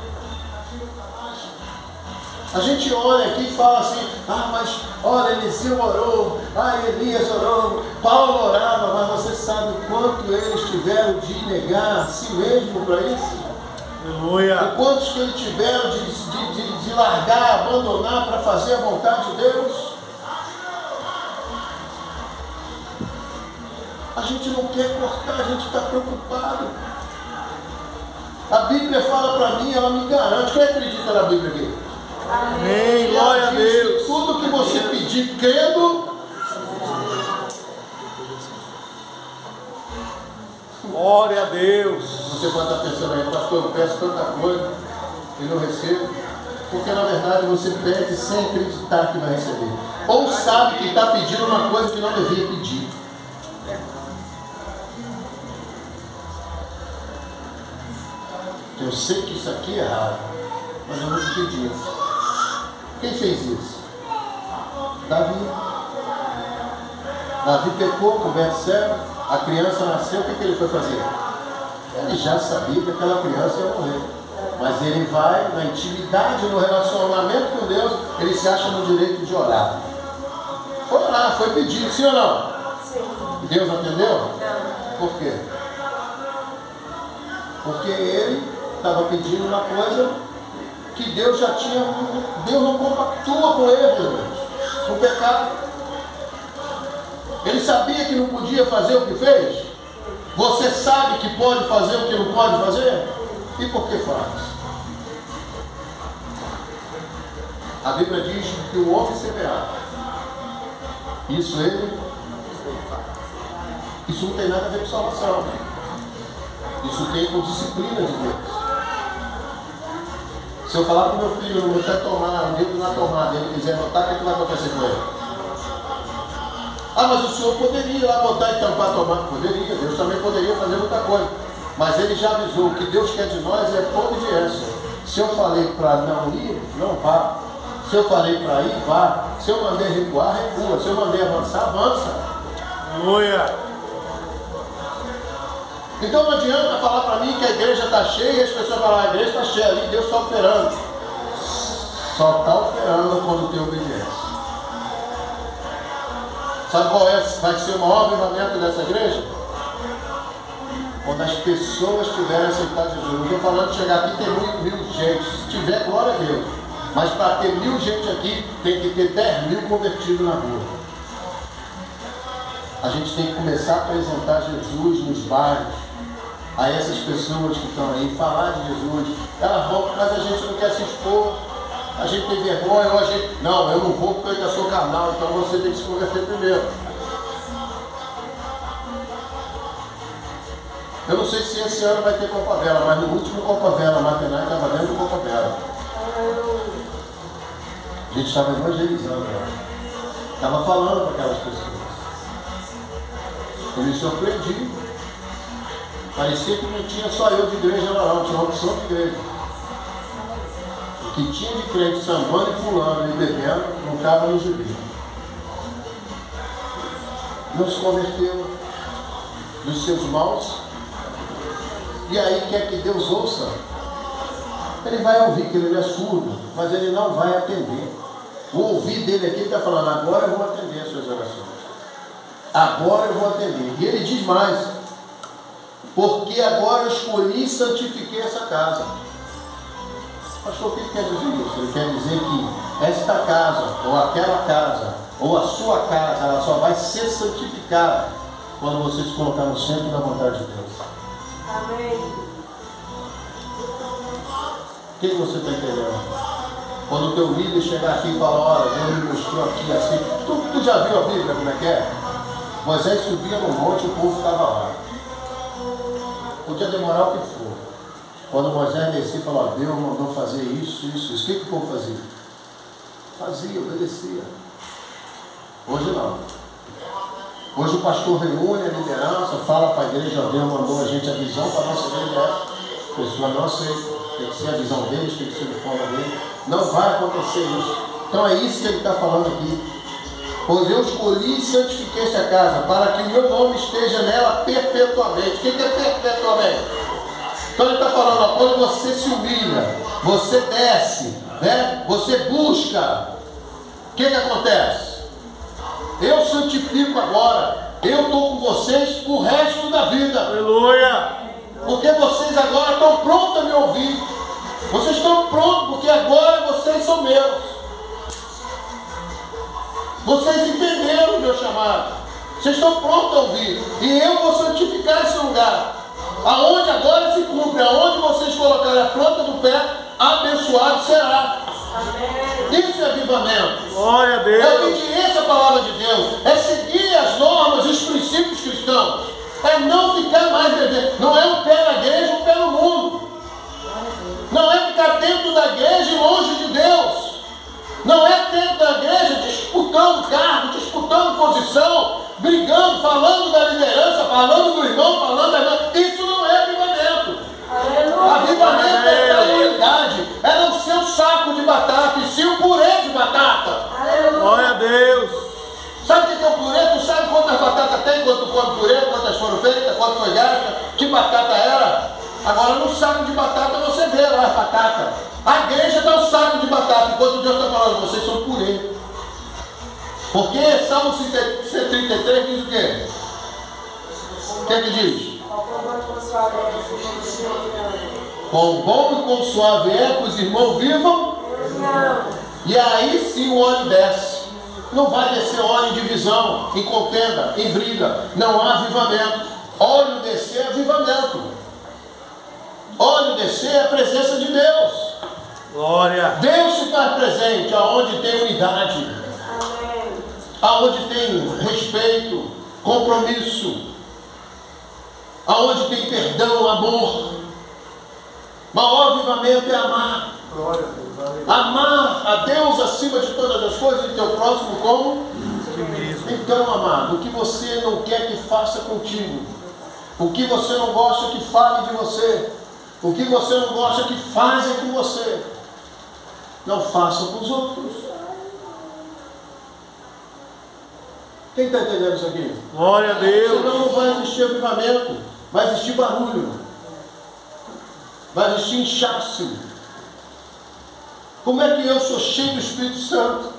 Speaker 1: A gente olha aqui e fala assim, mas olha, Eliseu orou, Elias orou, Paulo orava, mas você sabe o quanto eles tiveram de negar a si mesmo para isso?
Speaker 2: Aleluia.
Speaker 1: O quantos que eles tiveram de largar, abandonar para fazer a vontade de Deus? A gente não quer cortar, a gente está preocupado. A Bíblia fala para mim, ela me garante. Quem acredita na Bíblia aqui?
Speaker 2: Amém, glória a Deus.
Speaker 1: Tudo que você pedir crendo,
Speaker 2: glória a Deus.
Speaker 1: você pode estar pensando aí, pastor, eu peço tanta coisa e não recebo, porque na verdade você pede sem acreditar que vai receber, ou sabe que está pedindo uma coisa que não devia pedir. Eu sei que isso aqui é errado, mas eu não te pedi. Quem fez isso? Davi. Davi pecou com Betseba, a criança nasceu, o que ele foi fazer? Ele já sabia que aquela criança ia morrer, mas ele vai na intimidade, no relacionamento com Deus, ele se acha no direito de orar. Foi orar, foi pedir, sim ou não?
Speaker 3: Sim.
Speaker 1: Deus atendeu?
Speaker 3: Não.
Speaker 1: Por quê? Porque ele estava pedindo uma coisa que Deus já tinha. Deus não compactua com erros, irmãos, com pecado. Ele sabia que não podia fazer o que fez? Você sabe que pode fazer o que não pode fazer? E por que faz? A Bíblia diz que o homem semear, isso não tem nada a ver com salvação. Isso tem com disciplina de Deus. Se eu falar para o meu filho, não quer tomar o dedo na tomada, ele quiser botar, o que vai acontecer com ele? Ah, mas o senhor poderia ir lá botar e tampar a tomada? Poderia, Deus também poderia fazer muita coisa. Mas ele já avisou, o que Deus quer de nós é pão de essa. Se eu falei para não ir, não vá. Se eu falei para ir, vá. Se eu mandei recuar, recua. Se eu mandei avançar, avança.
Speaker 2: Aleluia!
Speaker 1: Então não adianta falar para mim que a igreja está cheia e as pessoas falam, a igreja está cheia ali, Deus está operando. Só está operando quando tem obediência. Sabe qual vai ser o maior avivamento dessa igreja? Quando as pessoas tiverem aceitado Jesus. Não estou falando de chegar aqui e ter mil gente. Se tiver, glória a Deus. Mas para ter 1000 gente aqui, tem que ter 10.000 convertidos na rua. A gente tem que começar a apresentar Jesus nos bairros, a essas pessoas que estão aí, falar de Jesus. Elas vão, mas a gente não quer se expor, a gente tem vergonha, ou a gente, não, eu não vou porque eu ainda sou carnal, então você tem que se converter primeiro. Eu não sei se esse ano vai ter Copa Vela, mas no último Copa Vela, Matenai estava dentro do Copa Vela. A gente estava evangelizando, estava falando para aquelas pessoas. Eu me surpreendi. Parecia que não tinha só eu de igreja lá não, tinha uma opção de igreja. O que tinha de crente sambando e pulando e bebendo não estava no gibi. Não se converteu dos seus maus. E aí quer que Deus ouça. Ele vai ouvir, que ele não é surdo, mas ele não vai atender. O ouvir dele aqui está falando, agora eu vou atender as suas orações. Agora eu vou atender. E ele diz mais, porque agora eu escolhi e santifiquei essa casa. Pastor, o que ele quer dizer isso? Ele quer dizer que esta casa, ou aquela casa, ou a sua casa, ela só vai ser santificada quando você se colocar no centro da vontade de Deus.
Speaker 3: Amém.
Speaker 1: O que você está entendendo? Quando o teu líder chegar aqui e falar, olha, Deus me mostrou aqui assim. Tu já viu a Bíblia como é que é? Moisés subia no monte e o povo ficava lá. Podia demorar o que for. Quando Moisés descia e falou, Deus mandou fazer isso. O que o povo fazia? Fazia, obedecia. Hoje não. Hoje o pastor reúne a liderança, fala para a igreja, Deus mandou a gente a visão para a nossa igreja. A pessoa não aceita. Tem que ser a visão deles, tem que ser de forma dele. Não vai acontecer isso. Então é isso que ele está falando aqui. Pois eu escolhi e santifiquei esta casa, para que o meu nome esteja nela perpetuamente. O que é perpetuamente? Então ele está falando, ó, quando você se humilha, você desce, né? Você busca. O que acontece? Eu santifico agora. Eu estou com vocês o resto da vida.
Speaker 2: Aleluia!
Speaker 1: Porque vocês agora estão prontos a me ouvir. Vocês estão prontos, porque agora vocês são meus. Vocês entenderam o meu chamado. Vocês estão prontos a ouvir. E eu vou santificar esse lugar. Aonde agora se cumpre, aonde vocês colocarem a planta do pé, abençoado será. Amém. Isso é avivamento.
Speaker 2: Glória a Deus.
Speaker 1: É obediência à palavra de Deus. É seguir as normas e os princípios cristãos. É não ficar mais devendo. Não é um pé na igreja, um pé no mundo. Não é ficar dentro da igreja e longe de Deus. Não é dentro da igreja disputando cargo, disputando posição, brigando, falando da liderança, falando do irmão, falando da irmã. Isso não é avivamento. Avivamento é estar em unidade. É não ser um saco de batata, e sim um purê de batata.
Speaker 2: Glória a Deus.
Speaker 1: Sabe o que é o purê? Tu sabe quantas batatas tem, quando tu come purê, quantas foram feitas, quanto foi gasta, que batata era? Agora no saco de batata você vê lá as batatas. A igreja dá um saco de batata, enquanto Deus está falando, vocês são purê. Porque Salmo 133 diz o quê? O que é que diz? Com bom e com suave eco os irmãos vivam. E aí sim o óleo desce. Não vai descer óleo em divisão, em contenda, em briga. Não há avivamento. Óleo descer é avivamento. Óleo descer é a presença de Deus.
Speaker 2: Glória.
Speaker 1: Deus se faz presente aonde tem unidade.
Speaker 3: Amém.
Speaker 1: Aonde tem respeito, compromisso. Aonde tem perdão, amor. Maior avivamento é amar.
Speaker 2: Glória a Deus.
Speaker 1: Amar a Deus acima de todas as coisas e teu próximo como? Então, amado, o que você não quer que faça contigo, o que você não gosta que fale de você, o que você não gosta que faça com você, não faça com os outros. Quem está entendendo isso aqui?
Speaker 2: Glória a Deus.
Speaker 1: Senão não vai existir avivamento, vai existir barulho, vai existir inchaço. Como é que eu sou cheio do Espírito Santo?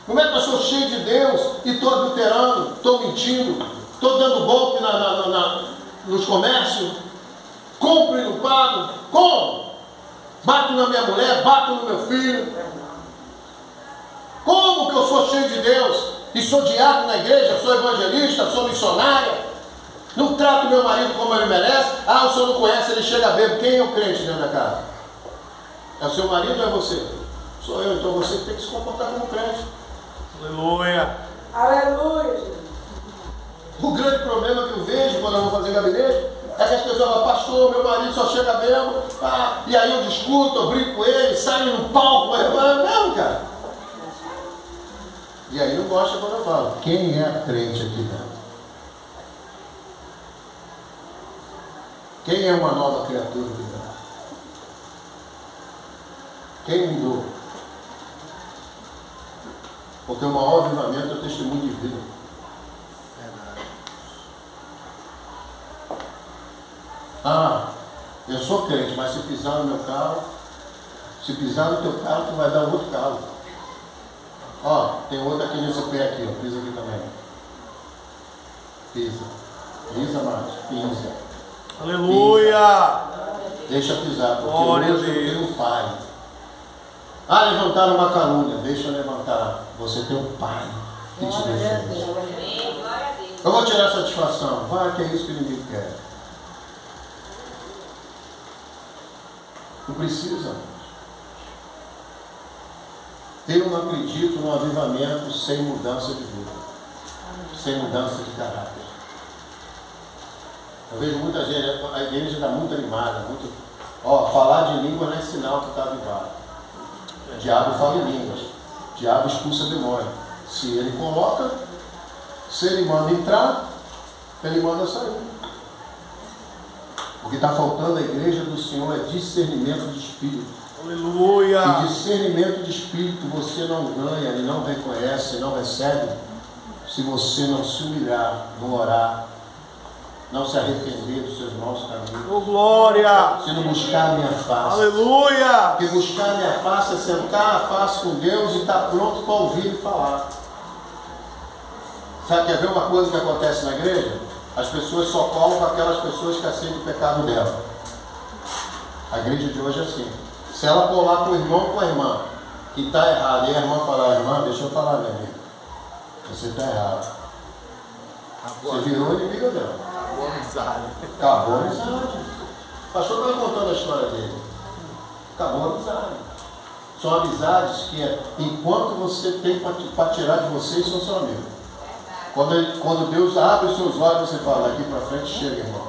Speaker 1: Como é que eu sou cheio de Deus e estou adulterando, estou mentindo, estou dando golpe nos comércios? Compro e não pago? Como? Bato na minha mulher, bato no meu filho? Como que eu sou cheio de Deus e sou diácono na igreja, sou evangelista, sou missionária? Não trato meu marido como ele merece? Ah, o senhor não conhece, ele chega bêbado. Quem é o crente dentro da casa? É o seu marido ou é você? Sou eu, então você tem que se comportar como crente.
Speaker 2: Aleluia.
Speaker 3: Aleluia.
Speaker 1: O grande problema que eu vejo quando eu vou fazer gabinete é que as pessoas falam, pastor, meu marido só chega bêbado, e aí eu discuto, eu brinco com ele, saio no palco, não, cara. E aí não gosta quando eu falo, quem é crente aqui dentro? Quem é uma nova criatura aqui dentro? Quem mudou? Porque o maior avivamento é o testemunho de vida. Ah, eu sou crente, mas se pisar no meu carro, se pisar no teu carro, tu vai dar outro carro. Ó, tem outro aqui nesse pé aqui, ó, pisa aqui também. Pisa. Pisa mais, pisa.
Speaker 2: Aleluia.
Speaker 1: Deixa pisar, porque
Speaker 2: Glória
Speaker 1: hoje
Speaker 2: a
Speaker 1: eu
Speaker 2: Deus.
Speaker 1: tenho um pai. Ah, levantaram uma calúnia, deixa levantar. Você tem um pai que te defende. Eu vou tirar satisfação. Vai, que é isso que ninguém quer. Não precisa. Eu não acredito no avivamento sem mudança de vida, sem mudança de caráter. Eu vejo muita gente, a igreja está muito animada, muito. Ó, falar de língua não é sinal que está avivado. O diabo fala em línguas, o diabo expulsa demônio. Se ele coloca, se ele manda entrar, ele manda sair. O que está faltando à igreja do Senhor é discernimento de espírito.
Speaker 2: Aleluia.
Speaker 1: E discernimento de espírito você não ganha e não reconhece, não recebe, se você não se humilhar, não orar, não se arrepender dos seus maus caminhos.
Speaker 2: Oh, glória.
Speaker 1: Se não buscar a minha face.
Speaker 2: Aleluia.
Speaker 1: Porque buscar a minha face é sentar a face com Deus e estar pronto para ouvir e falar. Sabe, quer ver uma coisa que acontece na igreja? As pessoas só colam com aquelas pessoas que aceitam o pecado dela. A igreja de hoje é assim. Se ela colar com o irmão ou com a irmã, que está errado, e a irmã falar, irmã, deixa eu falar, minha amiga, você está errado. Você virou inimigo dela.
Speaker 2: Acabou a amizade.
Speaker 1: Acabou a amizade. O pastor estava contando a história dele. Acabou a amizade. São amizades que, enquanto você tem para tirar de vocês, são seu amigo. Quando Deus abre os seus olhos, você fala, daqui para frente, chega, irmão.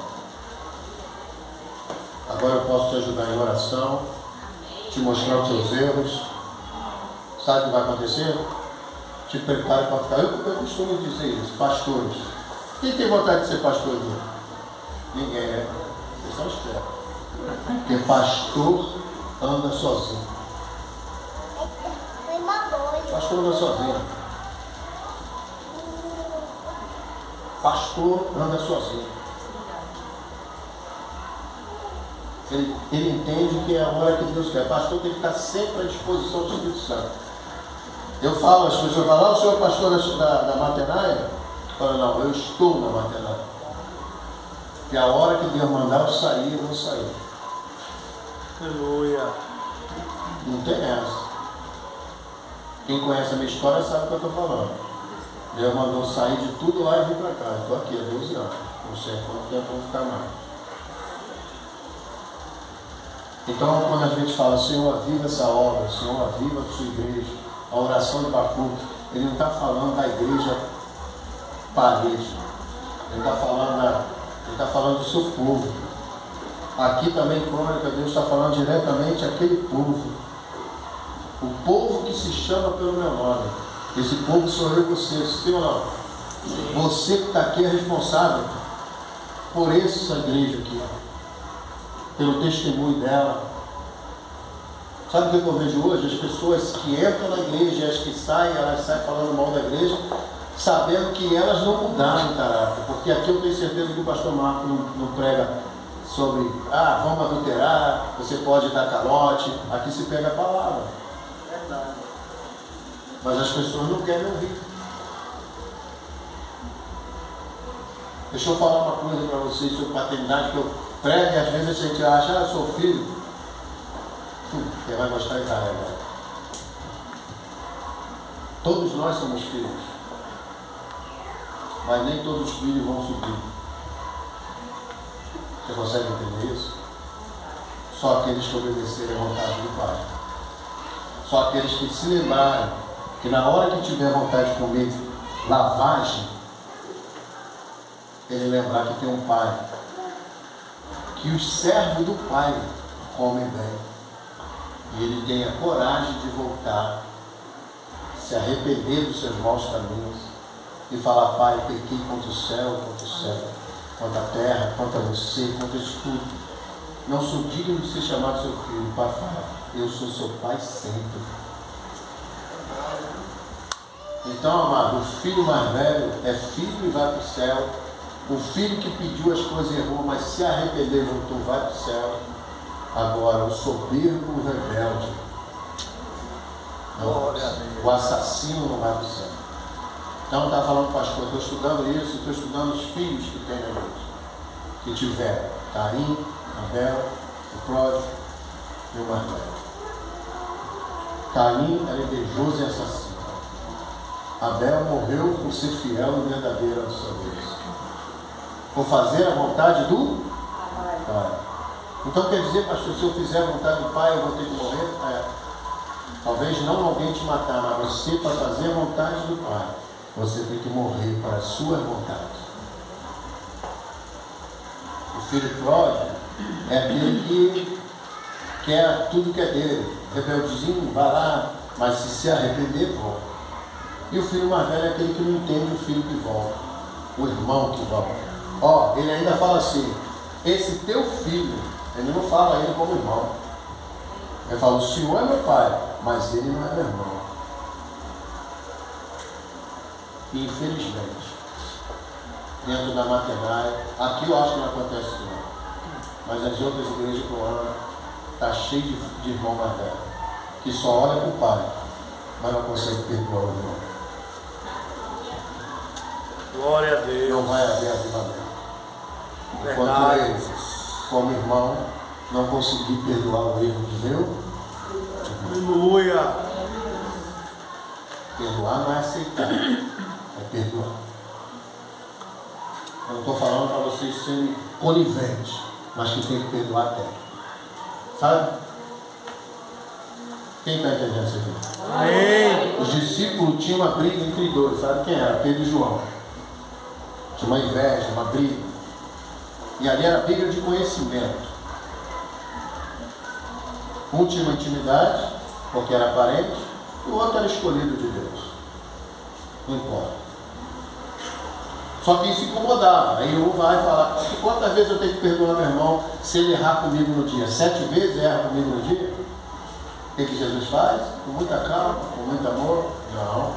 Speaker 1: Agora eu posso te ajudar em oração, te mostrar os seus erros. Sabe o que vai acontecer? Te prepare para ficar. Eu costumo dizer isso, pastores. Quem tem vontade de ser pastor aqui? Ninguém, né? Vocês são espertos. Porque pastor anda sozinho. Pastor anda sozinho. Pastor anda sozinho. Ele entende que é a hora que Deus quer. Pastor tem que estar sempre à disposição do Espírito Santo. Eu falo, as pessoas falam, o senhor é pastor da Matenaia? Eu falo, não, eu estou na Matenaia. Que a hora que Deus mandar eu sair, eu vou sair.
Speaker 2: Aleluia.
Speaker 1: Não tem essa. Quem conhece a minha história sabe o que eu estou falando. Deus mandou sair de tudo lá e vir para cá. Estou aqui há 12 anos. Não sei quanto tempo eu vou ficar mais. Então, quando a gente fala, Senhor, aviva essa obra, Senhor, aviva a sua igreja, a oração de Abacuque, ele não está falando da igreja parede. Ele está falando do seu povo. Aqui também, em Crônica, Deus está falando diretamente àquele povo. O povo que se chama pelo meu nome. Esse povo sou eu e você, sim ou não? Você que está aqui é responsável por essa igreja aqui, pelo testemunho dela. Sabe o que eu vejo hoje? As pessoas que entram na igreja e as que saem, elas saem falando mal da igreja, sabendo que elas não mudaram o caráter. Porque aqui eu tenho certeza que o pastor Marco não prega sobre, vamos adulterar, você pode dar calote. Aqui se pega a palavra.
Speaker 3: Verdade.
Speaker 1: Mas as pessoas não querem ouvir. Deixa eu falar uma coisa para vocês sobre paternidade que eu prego e às vezes a gente acha, eu sou filho. Quem vai gostar de Israel agora? Todos nós somos filhos. Mas nem todos os filhos vão subir. Você consegue entender isso? Só aqueles que obedecerem à vontade do Pai. Só aqueles que se lembrarem que na hora que tiver vontade de comer lavagem, ele lembrar que tem um Pai. Que os servos do Pai comem bem. E ele tenha coragem de voltar, se arrepender dos seus maus caminhos e falar, Pai, pequei contra o céu, contra a terra, contra você, contra isso tudo. Não sou digno de ser chamado seu filho. O Pai fala, eu sou seu Pai sempre. Então, amado, o filho mais velho é filho e vai para o céu. O filho que pediu as coisas e errou, mas se arrependeu e voltou, vai para o céu. Agora, o soberbo, o rebelde, não, o assassino não vai para o céu. Então, está falando, pastor, estou estudando isso, estou estudando os filhos que tem na igreja. Que tiveram Caim, Abel, o pródigo e o mais velho. Caim era invejoso e assassino. Abel morreu por ser fiel e verdadeiro ao seu Deus. Por fazer a vontade do Pai. Então quer dizer, pastor, se eu fizer a vontade do Pai, eu vou ter que morrer? Talvez não alguém te matar, mas você, para fazer a vontade do Pai, você tem que morrer para a sua vontade. O filho pródigo é aquele que quer tudo que é dele. Rebeldezinho, vai lá, mas se arrepender, volta. E o filho mais velho é aquele que não entende o filho que volta, o irmão que volta. Ele ainda fala assim, esse teu filho, ele não fala ele como irmão. Ele fala, o Senhor é meu pai, mas ele não é meu irmão. E infelizmente, dentro da maternária, aqui eu acho que não acontece isso não. Mas as outras igrejas que eu amo, está cheio de irmão mais velho, que só olha para o pai, mas não consegue perdoar o irmão.
Speaker 2: Glória a Deus.
Speaker 1: Não vai haver avivamento. Enquanto ele, como irmão, não conseguir perdoar o erro do meu.
Speaker 2: Aleluia.
Speaker 1: Perdoar não é aceitar, é perdoar. Eu não estou falando para vocês serem coniventes, mas que tem que perdoar até. Sabe? Quem está entendendo isso aqui?
Speaker 2: Amém.
Speaker 1: Os discípulos tinham uma briga entre dois, sabe quem era? Pedro e João. Tinha uma inveja, uma briga. E ali era briga de conhecimento. Um tinha uma intimidade, porque era parente, e o outro era escolhido de Deus. Não importa. Só que isso incomodava. Aí um vai falar, quantas vezes eu tenho que perdoar meu irmão se ele errar comigo no dia? 7 vezes erra comigo no dia? O que Jesus faz? Com muita calma, com muito amor? Não.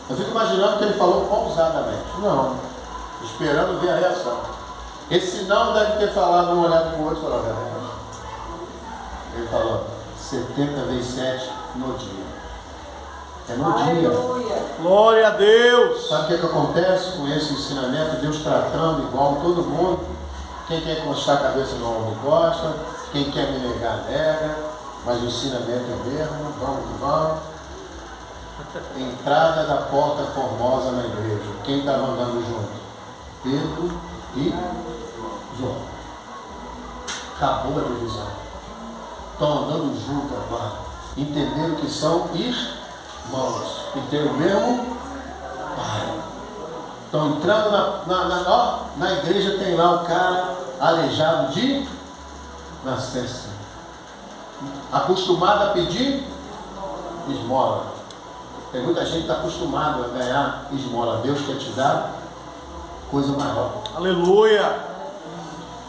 Speaker 1: Eu fico imaginando que ele falou pausadamente. Não. Esperando ver a reação. Esse não deve ter falado um olhado para o outro e falou, ele falou 70 vezes 7 no dia. É no dia.
Speaker 2: Glória a Deus.
Speaker 1: Sabe o que acontece com esse ensinamento? Deus tratando igual todo mundo. Quem quer encostar a cabeça no ombro encosta. Quem quer me negar, nega. Mas o ensinamento é o mesmo. Vamos que vamos. Entrada da porta formosa na igreja. Quem estava andando junto? Pedro e João. Acabou a divisão. Estão andando junto agora. Entenderam que são irmãos. E tem o mesmo Pai. Estão entrando na igreja, tem lá o cara aleijado de nascença. Acostumado a pedir esmola. Tem muita gente que está acostumado a ganhar esmola. Deus quer te dar coisa maior.
Speaker 2: Aleluia!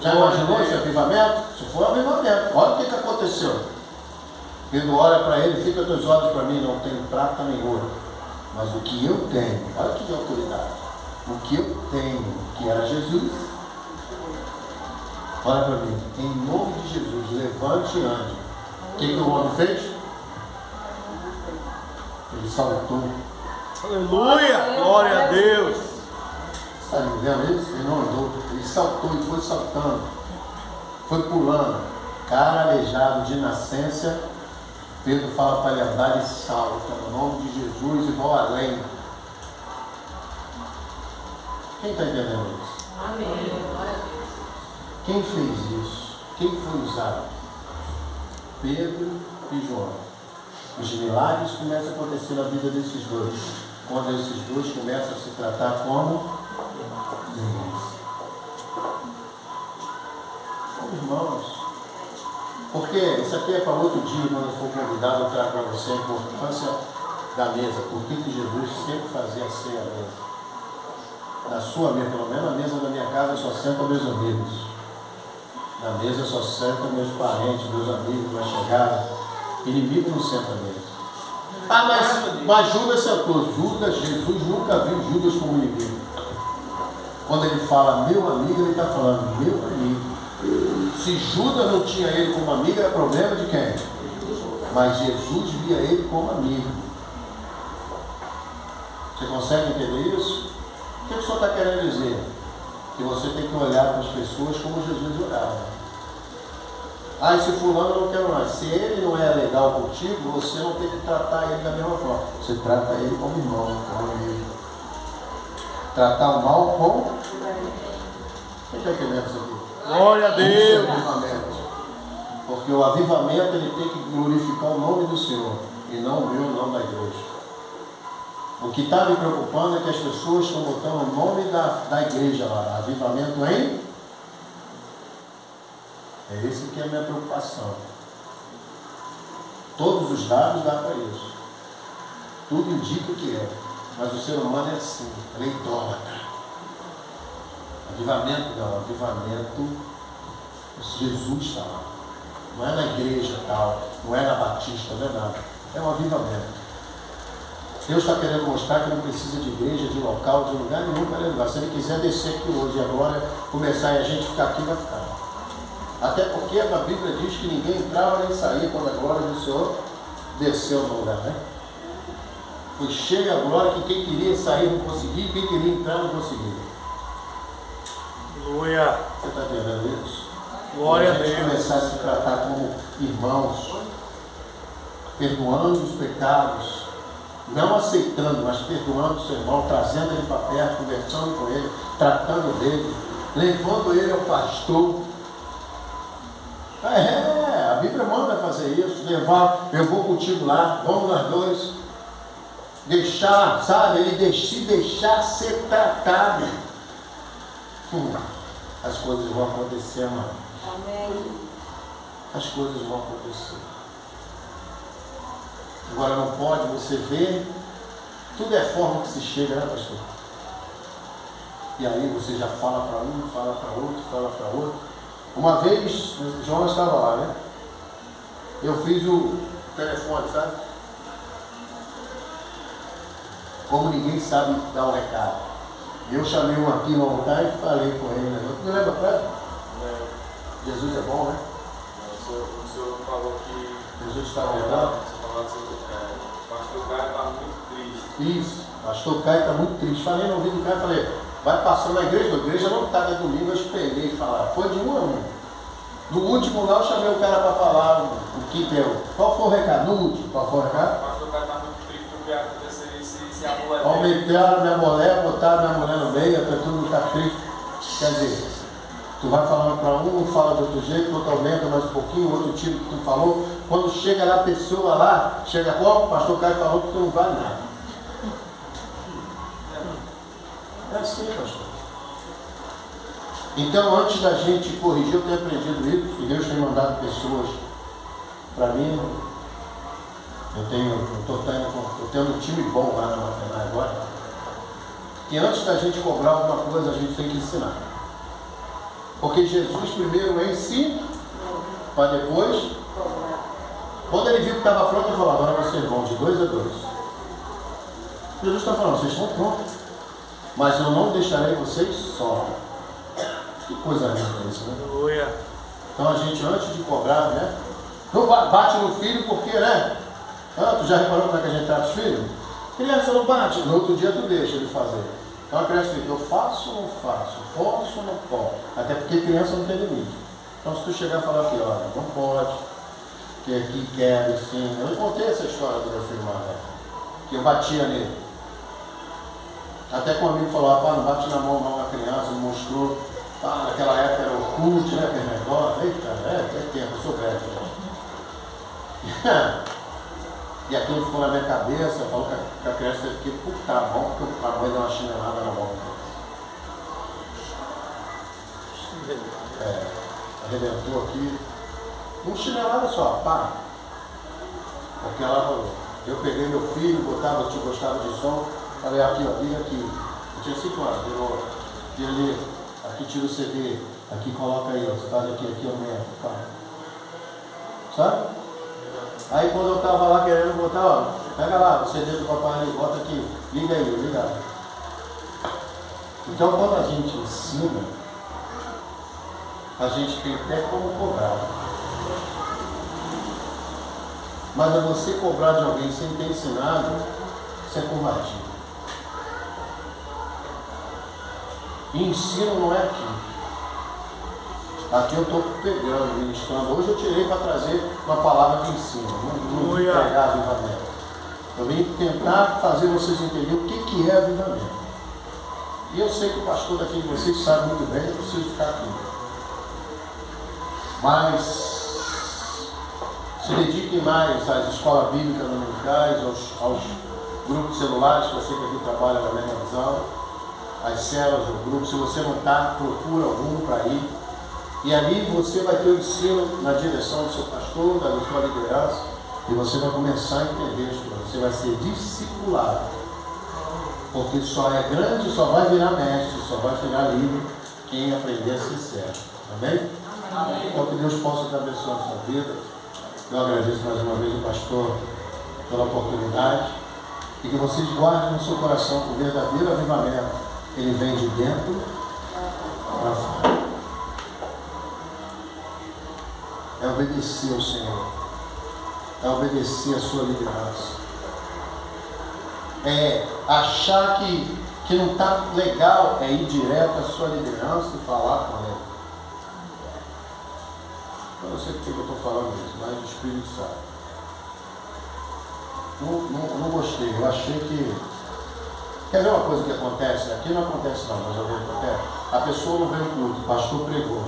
Speaker 1: Já imaginou esse avivamento? Se for avivamento, olha o que aconteceu. Pedro olha para ele, fica teus olhos para mim, não tenho prata nem ouro. Mas o que eu tenho, olha que autoridade. O que eu tenho, que era Jesus. Olha para mim, em nome de Jesus, levante e ande. O que o homem fez? Ele saltou.
Speaker 2: Aleluia! Glória a Deus!
Speaker 1: Está me vendo isso? Ele não andou. Ele saltou e foi saltando. Foi pulando. Cara aleijado de nascença. Pedro fala para ele andar e salta. No nome de Jesus e vão além. Quem está entendendo isso?
Speaker 3: Amém.
Speaker 1: Quem fez isso? Quem foi usado? Pedro e João. Os milagres começam a acontecer na vida desses dois. Quando esses dois começam a se tratar como irmãos. Porque isso aqui é para outro dia, quando eu for convidado, eu trago para você a importância da mesa. Por que Jesus sempre fazia a ceia à mesa? Na sua mesa, pelo menos na mesa da minha casa, só sentam meus amigos. Na mesa só sentam meus parentes, meus amigos, vai chegar. Inimigo não senta à mesa. Ah, mas Judas sentou. Jesus nunca viu Judas como inimigo. Quando ele fala meu amigo, ele está falando meu amigo. Se Judas não tinha ele como amigo, era problema de quem? Mas Jesus via ele como amigo. Você consegue entender isso? O que o senhor está querendo dizer? Que você tem que olhar para as pessoas como Jesus olhava. Ah, esse fulano eu não quero mais. Se ele não é legal contigo, você não tem que tratar ele da mesma forma. Você trata ele como irmão, como amigo. Tratar o mal com... Quem está entendendo isso aqui?
Speaker 2: Glória a Deus!
Speaker 1: Isso é avivamento. Porque o avivamento ele tem que glorificar o nome do Senhor e não o meu nome da igreja. O que está me preocupando é que as pessoas estão botando o nome da igreja lá, avivamento em... É esse que é a minha preocupação. Todos os dados dá para isso. Tudo indica o que é. Mas o ser humano é assim, ele é idólatra. Avivamento não, avivamento, Jesus está lá. Não é na igreja tal, não é na Batista, não é nada. É um avivamento. Deus está querendo mostrar que não precisa de igreja, de local, de lugar nenhum para levar. Se Ele quiser descer aqui hoje e agora começar e a gente ficar aqui, vai ficar. Até porque a Bíblia diz que ninguém entrava nem saía quando a glória do Senhor desceu no lugar, né? Foi cheia a glória que quem queria sair não conseguia, quem queria entrar não conseguia.
Speaker 2: Aleluia!
Speaker 1: Você está entendendo isso?
Speaker 2: Glória a
Speaker 1: gente
Speaker 2: Deus!
Speaker 1: Começar a se tratar como irmãos, perdoando os pecados, não aceitando, mas perdoando o seu irmão, trazendo ele para perto, conversando com ele, tratando dele, levando ele ao pastor. A Bíblia manda fazer isso, levar, eu vou contigo lá, vamos nós dois, deixar, sabe, ele se deixar ser tratado. As coisas vão acontecer, mano.
Speaker 3: Amém.
Speaker 1: As coisas vão acontecer. Agora não pode você ver, tudo é forma que se chega, né, pastor? E aí você já fala para um, fala para outro, fala para outro. Uma vez, o João estava lá, né? Eu fiz o telefone, sabe? Como ninguém sabe dar o recado. Eu chamei um aqui no altar e falei com ele, né? Você lembra, Fred? Jesus é bom, né?
Speaker 4: O senhor falou que
Speaker 1: Jesus está voltando.
Speaker 4: o pastor Caio está muito triste.
Speaker 1: Isso, pastor Caio está muito triste. Falei no ouvido do Caio, falei, vai passando na igreja, a igreja não está no domingo, eu espelhei e falar, foi de um a um. No último lá eu chamei o cara para falar o que deu. Qual foi o recado? No último, qual foi o recado?
Speaker 4: O pastor Caio está muito triste do que vai acontecer se a mulher.
Speaker 1: Aumentaram minha mulher, botaram minha mulher no meio, até tudo está triste. Quer dizer, tu vai falando para um fala de outro jeito, outro aumenta mais um pouquinho, outro tira o que tu falou. Quando chega lá a pessoa lá, chega qual? O pastor Caio falou que tu não vale nada. É assim, pastor. Então, antes da gente corrigir, eu tenho aprendido isso, e Deus tem mandado pessoas para mim. Eu estou tendo um time bom lá na Materna agora. E antes da gente cobrar alguma coisa, a gente tem que ensinar. Porque Jesus primeiro ensina, para depois, quando ele viu que estava pronto, ele falou: agora vocês vão de 2 a 2. Jesus está falando: vocês estão prontos, mas eu não deixarei vocês só. Que coisa linda isso, né? Então a gente, antes de cobrar, né? Não bate no filho porque, né? Tu já reparou como é que a gente trata os filhos? Criança não bate, no outro dia tu deixa ele fazer. Então a criança fica: eu faço ou não faço? Posso ou não posso? Até porque criança não tem limite. Então se tu chegar e falar aqui: olha, não pode, que aqui quero, sim. Eu contei essa história do meu filho mais velho, que eu batia nele. Até que um amigo falou: rapaz, não bate na mão não, a criança me mostrou. Naquela época era o cult, né? Aquele negócio. Eita, tem tempo, eu sou velho. E aquilo ficou na minha cabeça. Falou que a criança teve que putar bom, porque a mãe deu uma chinelada na mão. Arrebentou aqui. Uma chinelada só, pá. Porque ela falou: eu peguei meu filho, gostava de som. Falei: aqui, ó, liga aqui. Eu tinha 5 anos, virou. Ele. Aqui tira o CD, aqui coloca aí, você faz aqui aumenta, pá. Sabe? Aí quando eu estava lá querendo botar, ó, pega lá o CD do papai ali, bota aqui, liga aí, liga. Então quando a gente ensina, a gente tem até como cobrar. Mas é você cobrar de alguém sem ter ensinado, isso é covardia. E ensino não é aqui. Aqui eu estou pegando, ministrando. Hoje eu tirei para trazer uma palavra de ensino, não vim pregar avivamento. Eu vim tentar fazer vocês entenderem o que é avivamento. E eu sei que o pastor daqui de vocês sabe muito bem, eu preciso ficar aqui. Mas se dediquem mais às escolas bíblicas dominicais, aos grupos celulares, que eu sei que aqui trabalha na mesma visão. As células, o grupo, se você não está, procura algum para ir. E ali você vai ter o ensino na direção do seu pastor, da sua liderança, e você vai começar a entender as coisas. Você vai ser discipulado. Porque só é grande, só vai virar mestre, só vai virar livre quem aprender a ser certo. Amém? Amém. Então que Deus possa abençoar a sua vida. Eu agradeço mais uma vez o pastor pela oportunidade. E que vocês guardem no seu coração que o verdadeiro avivamento, ele vem de dentro para fora. É obedecer ao Senhor. É obedecer a sua liderança. É achar que não está legal, é ir direto à sua liderança e falar com ele. Eu não sei porque eu estou falando isso, mas o Espírito sabe. Não gostei, eu achei que... Quer ver uma coisa que acontece? Aqui não acontece não, mas eu vejo que acontece. A pessoa não vem no culto, o pastor pregou.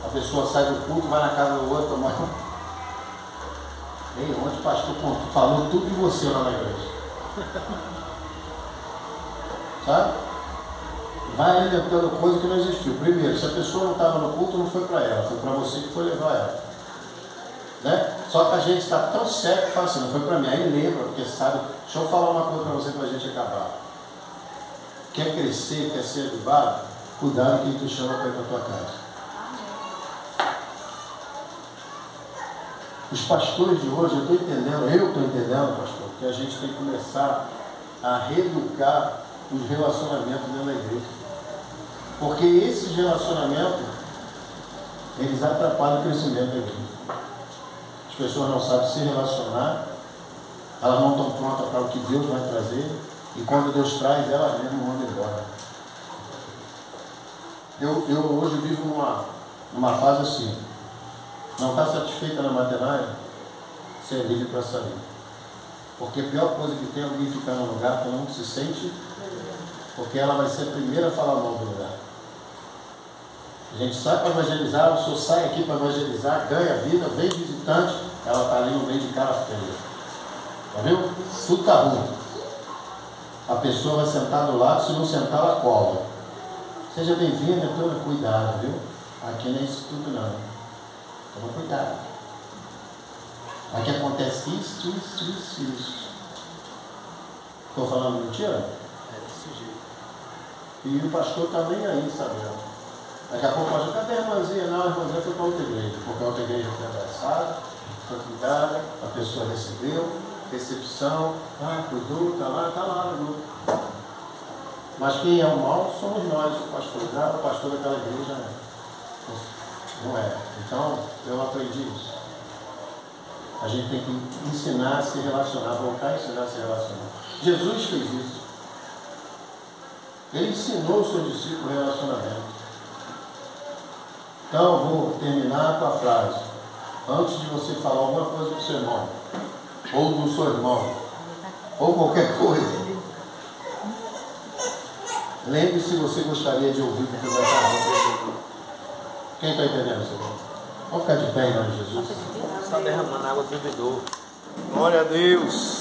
Speaker 1: A pessoa sai do culto, vai na casa do outro, mas... Ei, ontem o pastor falou tudo de você lá na igreja. Sabe? Vai inventando coisa que não existiu. Primeiro, se a pessoa não estava no culto, não foi para ela, foi para você que foi levar ela. Né? Só que a gente está tão sério que fala assim: não foi para mim. Aí lembra, porque sabe. Deixa eu falar uma coisa para você para a gente acabar. Quer crescer, quer ser avivado? Cuidado quem te chama para ir para a tua casa. Os pastores de hoje, eu estou entendendo, pastor, que a gente tem que começar a reeducar os relacionamentos dentro da igreja. Porque esses relacionamentos, eles atrapalham o crescimento da igreja. As pessoas não sabem se relacionar, elas não estão prontas para o que Deus vai trazer, e quando Deus traz, elas mesmas mandam embora. Eu hoje vivo numa fase assim. Não está satisfeita na maternária? Você é livre para sair. Porque a pior coisa que tem é alguém ficar num lugar que não se sente, porque ela vai ser a primeira a falar mal do lugar. A gente sai para evangelizar, o senhor sai aqui para evangelizar, ganha vida, vem visitante, ela está ali no meio de cara feia. Tá vendo? Tudo está ruim. A pessoa vai sentar do lado, se não sentar, ela cola. Seja bem-vinda, toma cuidado, viu? Aqui não é isso tudo não. Toma cuidado. Aqui acontece isso. Estou falando mentira?
Speaker 2: É desse jeito.
Speaker 1: E o pastor está nem aí, sabendo. Daqui a pouco o pastor, cadê a irmãzinha? Não, a irmãzinha foi para outra igreja, porque a outra igreja foi abraçada, foi cuidada, a pessoa recebeu, recepção, cuidou, está lá no grupo. Mas quem é o mal somos nós, o pastor. O pastor daquela igreja não é. Então, eu aprendi isso. A gente tem que ensinar a se relacionar, voltar a ensinar a se relacionar. Jesus fez isso. Ele ensinou os seus discípulos relacionamento. Então, eu vou terminar com a frase. Antes de você falar alguma coisa do seu irmão, ou do seu irmão, ou qualquer coisa, lembre-se se você gostaria de ouvir o que vai falar. Quem está entendendo isso? Vamos ficar de pé em nome de Jesus.
Speaker 2: Está derramando água do bebedor. Glória a Deus.